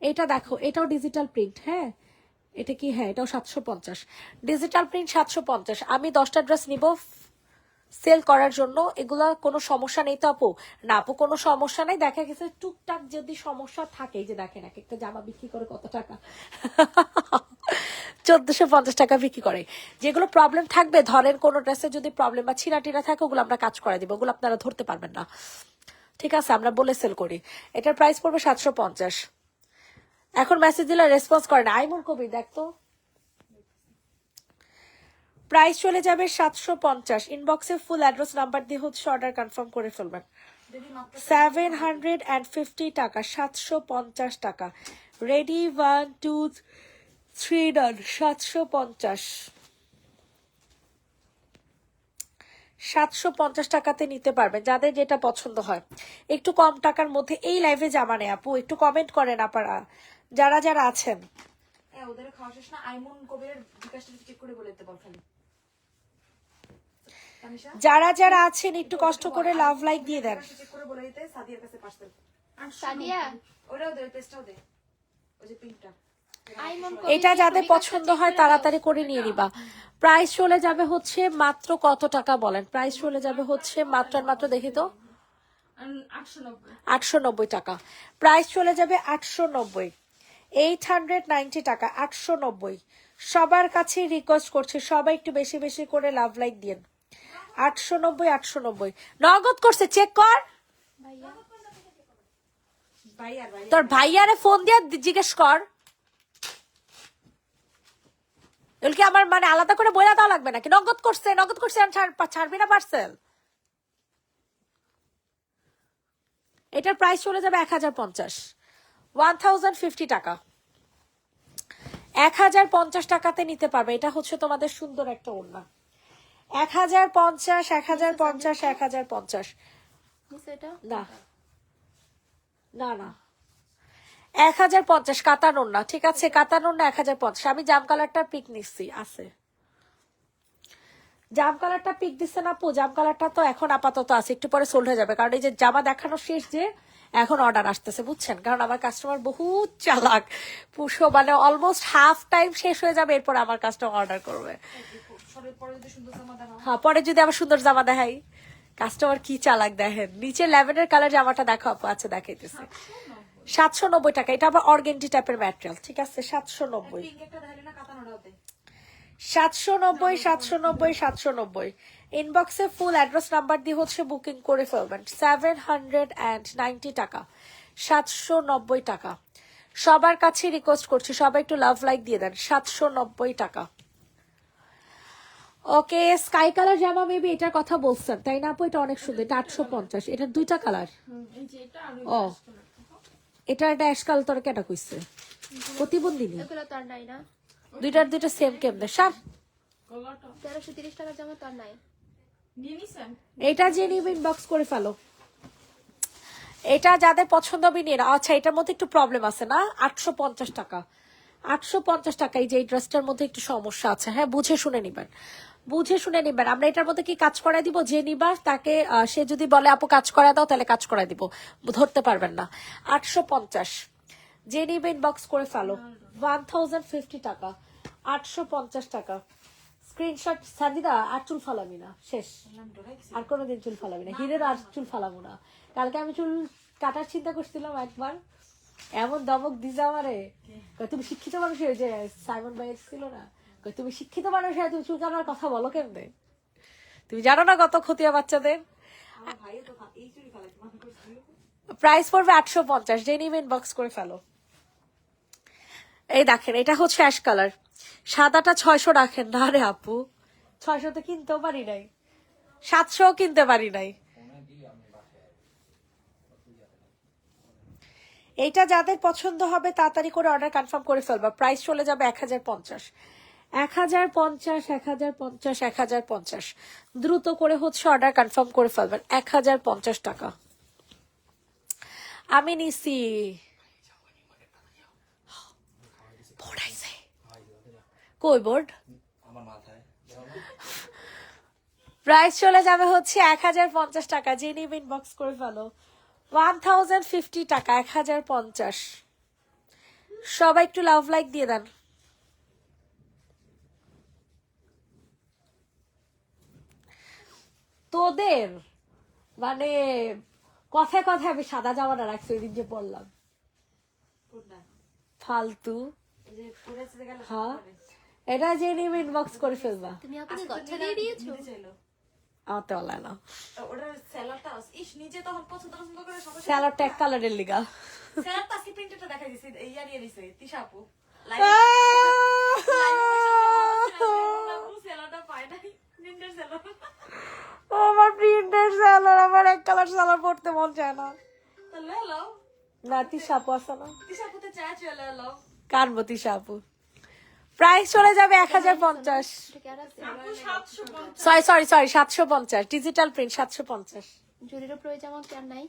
এটা দেখো, এটাও ডিজিটাল প্রিন্ট। হ্যাঁ এটা কি? হ্যাঁ এটাও 750 ডিজিটাল প্রিন্ট 750। আমি 10টা ড্রেস নিব সেল করার জন্য, এগুলা কোনো সমস্যা নেই তো আপু? না আপু কোনো সমস্যা নেই, দেখা গেছে টুকটাক যদি সমস্যা থাকে, এই যে দেখেন এক একটা জামা বিক্রি করে কত টাকা 1450 টাকা বিক্রি করে। যেগুলো প্রবলেম থাকবে, ধরেন কোনো ড্রেসে যদি প্রবলেম বা ছিঁড়া টিরা থাকে, ওগুলো আমরা কাজ করে দিব, ওগুলো আপনারা ধরতে পারবেন না, ঠিক আছে, আমরা বলে সেল করি। এটার প্রাইস পড়বে 750। এখন মেসেজ দিলে রেসপন্স করে না। আইমন কবির দেখতো, প্রাইস চলে যাবে 750। ইনবক্সে ফুল অ্যাড্রেস নাম্বার দিয়ে হচ্ছে অর্ডার কনফার্ম করে ফেলবেন। 750 টাকা, 750 টাকা। রেডি 1 2 3 ডান। 750 750 টাকাতে নিতে পারবেন যাদের যেটা পছন্দ হয়। একটু কম টাকার মধ্যে এই লাইভে জামা নেই আপু, একটু কমেন্ট করেন আপনারা যারা যারা আছেন। হ্যাঁ ওদের খাওয়া শেষ না, আইমন কবিরের বিকাশটা চেক করে বলে দিতে বল খালি। তানিশা যারা যারা আছেন একটু কষ্ট করে লাভ লাইক দিয়ে দেন। চেক করে বলে দিতে সাদিয়ার কাছে পার্সেল। সাদিয়া ওরাও দে, পেস্টটাও দে, ওই যে পিঙ্কটা। আইমন এটা যাদের পছন্দ হয় তাড়াতাড়ি করে নিয়ে নিবা। প্রাইস চলে যাবে হচ্ছে মাত্র কত টাকা বলেন? প্রাইস চলে যাবে হচ্ছে মাত্র আর মাত্র, দেখি তো, 890 টাকা। প্রাইস চলে যাবে 890, 890 টাকা, 890। সবার কাছে রিকোয়েস্ট করছে সবাই একটু বেশি বেশি করে লাভ লাইক দিন। 890 890 নগদ করছে, চেক কর। ভাইয়া ভাই আর ভাই তোর ভাইয়ারে ফোন দিয়ে জিজ্ঞেস কর। এগুলো কি আমার মানে আলাদা করে বইলা দেওয়া লাগবে নাকি? নগদ করছে, নগদ করছে, ছাড়বি না পার্সেল। এটার প্রাইস চলে যাবে 1050, 1050 টাকা। 1050 টাকাতে নিতে পারবে। এটা হচ্ছে তোমাদের সুন্দর একটা ওড়না। 1050 1050 1050। নিচে এটা না না না 1050 কাতান ওড়না, ঠিক আছে, কাতান ওড়না 1050। আমি জাম কালারটা পিক নিচ্ছি, আছে জাম কালারটা পিক দিচ্ছে না আপু? জাম কালারটা তো এখন আপাতত আছে, একটু পরে সোল্ড হয়ে যাবে, কারণ এই যে জামা দেখানো শেষ, যে এখন অর্ডার আসতেছে, বুঝছেন, কারণ আমার কাস্টমার বহুত চালাক, পুষো মানে অলমোস্ট হাফ টাইম শেষ হয়ে যাবে, এরপর আমার কাস্টমার অর্ডার করবে। সরের পরে যদি সুন্দর জামা দেখাও। হ্যাঁ পরে যদি আবার সুন্দর জামা দেখাই, কাস্টমার কি চালাক দেখেন। নিচে ল্যাভেন্ডার কালার জামাটা দেখো আপু, আচ্ছা দেখাইতেছে 790 টাকা। এটা আবার অর্গেন্ডি টাইপের ম্যাটেরিয়াল, ঠিক আছে, 790 পিঙ্ক একটা দেখালে না, কাতান ওরাও দে। 790 790 790। ইনবক্সে ফুল অ্যাড্রেস নাম্বার দিয়ে হচ্ছে বুকিং করে ফেলবেন। 790 টাকা, 790 টাকা। সবার কাছে রিকোয়েস্ট করছি সবাই একটু লাভ লাইক দিয়ে দেন। 790 টাকা। ওকে, স্কাই কালার জামা মেবি এটার কথা বলছেন তাই না আপু? এটা অনেক সুন্দর, এটা 850। এটার দুইটা কালার। ও এটা অ্যাশ কালার, তোর কেটা কইছে প্রতিবন্ধিনী? এগুলো তো আর নাই না। দুইটার দুইটা সেম কেমনে সার? 1330 টাকার জামা তো আর নাই। এটা যে নিবে ইনবক্স করে ফেলো। এটা যাদের পছন্দ হবে নিয়ে নাও। আচ্ছা এটার মধ্যে একটু প্রবলেম আছে না? 850 টাকা, 850 টাকা। এই যে এই ড্রেসটার মধ্যে একটু সমস্যা আছে, হ্যাঁ বুঝে শুনে নিবেন, বুঝে শুনে নিবেন। আমরা এটার মধ্যে কি কাজ করাই দিব, যে নিবা তাকে সে যদি বলে আপু কাজ করা দাও, তাহলে কাজ করাই দিব, ধরতে পারবেন না। 850 যে নিবে ইনবক্স করে ফেলো। 1050 টাকা, 850 টাকা। স্ক্রিনশট সাদিদা, আর চুল ফালাবি না, শেষ, আর কোনোদিন চুল ফালাবি না, হিরের আর চুল ফালাবো না। কালকে আমি চুল কাটার চিন্তা করছিলাম একবার, এমন দমক দিছে আমারে, কই তুমি শিক্ষিত মানুষ হয়ে, যে সাইমন ভাই ছিল না, কই তুমি শিক্ষিত মানুষ হয়ে তুমি চুল কাটার কথা বলো কেমনে? তুমি জানো না কত ক্ষতি হয় বাচ্চাদের? আমার ভাইও তো এই চুরি ফেলাইতে মনে করছি। প্রাইস পড়বে 850, যে নিবে ইনবক্স করে ফেলো। এই দেখেন এটা হচ্ছে অ্যাশ কালার, সাদাটা 600 রাখেন না রে আপু, 600 তো কিনতেও পারি নাই, 700 কিনতে পারি নাই। এইটা যাদের পছন্দ হবে তাড়াতাড়ি করে অর্ডার কনফার্ম করে ফেলবা, প্রাইস চলে যাবে 1050, 1050, 1050, 1050, দ্রুত করে হচ্ছে অর্ডার কনফার্ম করে ফেলবেন। 1050 টাকা আমি নিছি। কই বোর্ড? প্রাইস চলে যাবে হচ্ছে 1050 টাকা, যে নিবে ইনবক্স করে ফেলো। 1050 টাকা, 1050। সবাই একটু লাভ লাইক দিয়ে দেন। তোদের মানে কথায় কথায় আমি সাদা জামাটা রাখছি ওই দিন যে পড়লাম, কোনটা? ফালতু। এই যে পড়েছে গেল হ্যাঁ এটা যে নিবে ইনবক্স করে ফেলবা। তুমি আপুকে গচ্ছা দিয়ে দিয়েছো? চাইলো আমার তো বলে না, ওটার স্যালাডটা ইস নিজে তখন পছন্দ করে সবাই স্যালাডটা এক কালারের লিগা। স্যালাডটা আজকে প্রিন্টটা দেখাই দিছে ইয়ারিয়ে দিছে তিশা আপু স্যালাডটা পায় নাই প্রিন্টের স্যালাড আমার প্রিন্টের স্যালাড, আমার এক কালার স্যালাড পড়তে মন চায় না। তাহলে হ্যালো না তিশাপু আছে না, তিশা আপুতে চা চলে এলো কানবো তিশাপু। প্রাইস চলে যাবে 1050, এটা কি আর আছে? আপু 750। Sorry 750, digital print 750। জরির উপরে ওই জামা কি আর নাই?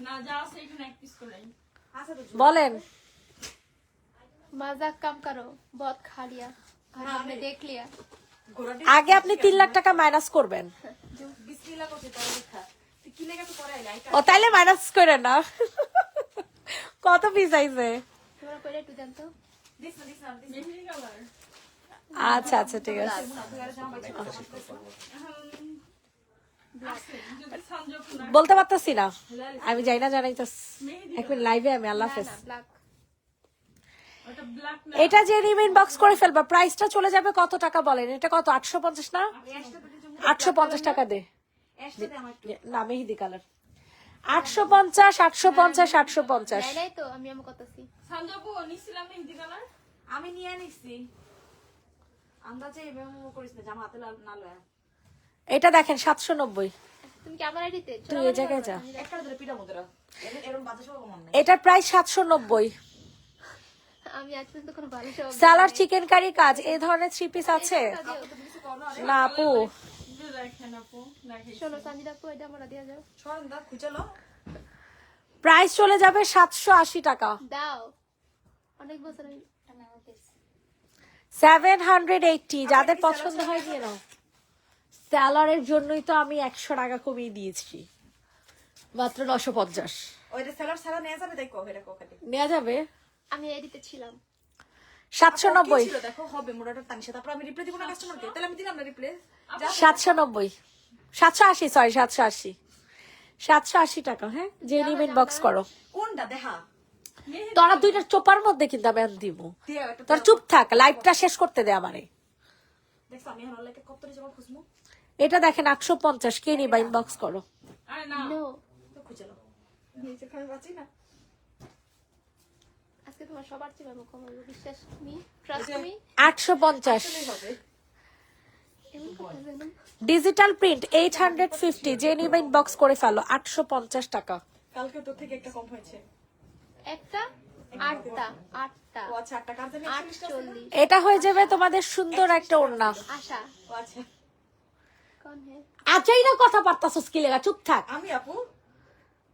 না যা আছে এখানে এক পিস করে। আচ্ছা তো বলেন मजाक कम करो, बहुत खा लिया और हमने देख लिया। ঘোড়াটি আগে আপনি 3 লাখ টাকা মাইনাস করবেন। বিসমিল্লাহ করতে তোর লেখা তুই কি লেখা তো করে আইলা ও তাইলে মাইনাস করে না। কত পিস আইছে? তোমরা কইরা একটু জানতো? দিস না মেহেদি কালার। আচ্ছা আচ্ছা ঠিক আছে। আছে যদি সংযোগ না বলতে পারতাছি না, আমি যাই না জানাইতাস। মেহেদি এক মিনিট লাইভে আমি, আল্লাহ না হাফেজ। না ব্ল্যাক। ওটা ব্ল্যাক না। এটা যে নিবেন বক্স করে ফেলবা, প্রাইসটা চলে যাবে কত টাকা বলেন? এটা কত? 850 না? 850 টাকা দে এসটাতে আমার একটু না, মেহেদি কালার 850, 850, 850। নাই নাই তো আমি আমি কতছি। সংযোগ নিছিলাম মেহেদি কালার। আমি নিয়ে নিছি আন্দাজে এভাবে করিস না জামা হাতে না লয়া এটা দেখেন 790। তুমি কি আমার আইডিতে তুই এই জায়গায় যা, একটা ধরে পিটা মুদ্রা এরকম বাজে সব মন নাই এটার প্রাইস 790। আমি আজ পর্যন্ত কোনো ভালো সব সালাড চিকেন কারি কাজ, এই ধরনের 3 পিস আছে না আপু? যে দেখেন আপু দেখাই। শোনো সানজিদা আপু এটা আমরা দিয়ে যাও। ছড়ন দা খুঁজলো প্রাইস চলে যাবে 780 টাকা। দাও অনেক বছর হয়ে 780। যাদের পছন্দ হয় দিয়ে নাও। স্যালারের জন্যই তো আমি 100 টাকা কমিয়ে দিয়েছি, মাত্র 950। ওইটা সেলার সারা নিয়ে যাবে দেখো এটা কোকাটি নেওয়া যাবে আমি এডিতে ছিলাম। 790। ছিল দেখো হবে মোড়াটা তানিশা তারপর আমি রিপ্লাই দিব না কাস্টমারকে তাহলে আমি দিলাম না রিপ্লাই 790, 780, সরি 780, 780 টাকা। হ্যাঁ যে নিবেন বক্স করো। কোনটা দেখা তোরা দুইটা চোপার মধ্যে কিন্তু আমি দিব। দিয়ে একটা তোর চুপ থাক, লাইভটা শেষ করতে দে আমারে। দেখছ আমি এখন লাইকে কত জামা খুঁজমু এটা দেখেন 850, কে নিবা ইনবক্স করো। আরে না নো তো খুঁজলো নিচে খাই বাঁচি না আজকে তোমার সবার চেয়ে ভালো খবর, বিশ্বাস মি ট্রাস্ট মি 850। হবে এমন কথা জানো। ডিজিটাল প্রিন্ট 850, যে নিবা ইনবক্স করে ফেলো। 850 টাকা। কালকে তোর থেকে একটা কম হয়েছে একটা আটটা আটটা ও আচ্ছা 8 টাকা জানি 48 এটা হয়ে যাবে তোমাদের সুন্দর একটা ওড়না। আশা ও আচ্ছা কোন হে আজই না কথা পারতাছস কি লেগা, চুপ থাক। আমি আপু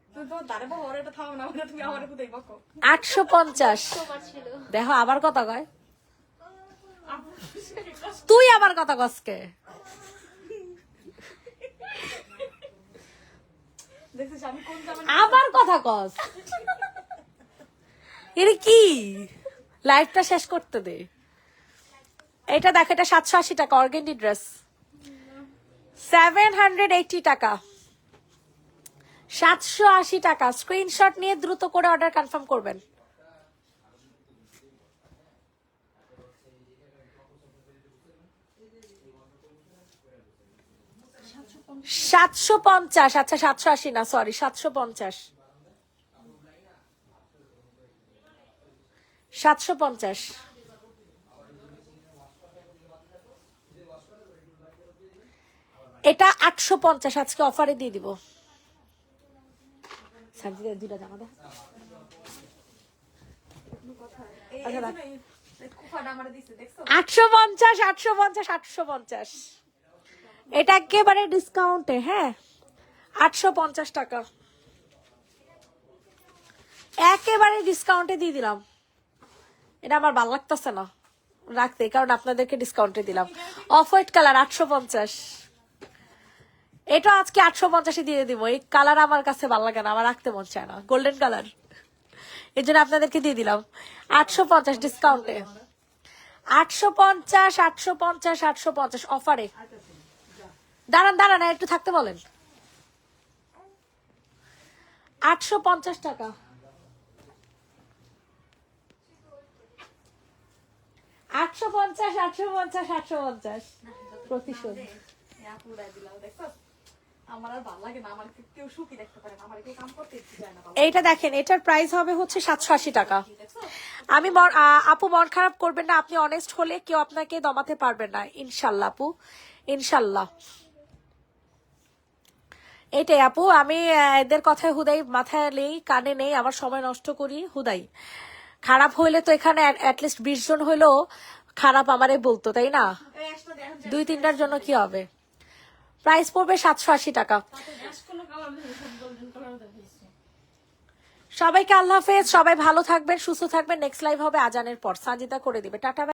তুই তো দাঁড়ে বহরে এটা থাম না মানে তুমি আমারে কোথায় বকো 850। তোমার ছিল দেখো আবার কথা কয়, তুই আবার কথা কসকে। দেখছিস আমি কোন জামা আবার কথা কস, এর কি? লাইভটা শেষ করতে দে। এটা দেখ, এটা 780 টাকা অর্গেন্ডি ড্রেস। 780 টাকা, 780 টাকা। স্ক্রিনশট নিয়ে দ্রুত করে অর্ডার কনফার্ম করবেন। 750, আচ্ছা 780 না, সরি 750। 750। এটা 850 আজকে অফারে দিয়ে দিব। সাজিদা দুইটা জামা দাও। আচ্ছা, রাখ। 850 850 850। এটা একেবারে ডিসকাউন্টে, হ্যাঁ 850 টাকা একেবারে ডিসকাউন্টে দিয়ে দিলাম। এটা আমার ভালো লাগতেছে না রাখতে, কারণ আপনাদেরকে ডিসকাউন্টে দিলাম। Off white colour 850। এটা আজকে 850 দিয়ে দিব। এই কালার আমার কাছে ভালো লাগে না, আমার রাখতে মন চায় না, গোল্ডেন কালার, এই জন্য আপনাদেরকে দিয়ে দিলাম 850 ডিসকাউন্টে। 850 850 850 অফারে। দাঁড়ান দাঁড়ান একটু থাকতে বলেন। 850 টাকা। 850 850 850 প্রতিশোধ। আমার আর ভালো লাগে না, আমার কেউ সুখী দেখতে পারে না, আমার কেউ কাম করতে ইচ্ছে যায় না। এইটা দেখেন, এটার প্রাইস হবে হচ্ছে 780 টাকা। আমি আপু মন খারাপ করবেন না, আপনি অনেস্ট হলে কেউ আপনাকে দমাতে পারবেন না ইনশাল্লাহ আপু, ইনশাল্লাহ। এটাই আপু, আমি এদের কথায় হুদাই মাথায় নেই, কানে নেই, আমার সময় নষ্ট করি হুদাই। খারাপ হইলে তো এখানে অ্যাটলিস্ট 20 জন হইলেও খারাপ আমারে বলতো, তাই না? 2-3টার জন্য কি হবে? প্রাইস পড়বে 780 টাকা। সবাইকে আল্লাহ হাফেজ, সবাই ভালো থাকবেন, সুস্থ থাকবেন। নেক্সট লাইভ হবে আজানের পর, সাজিদা করে দিবে। টাটা।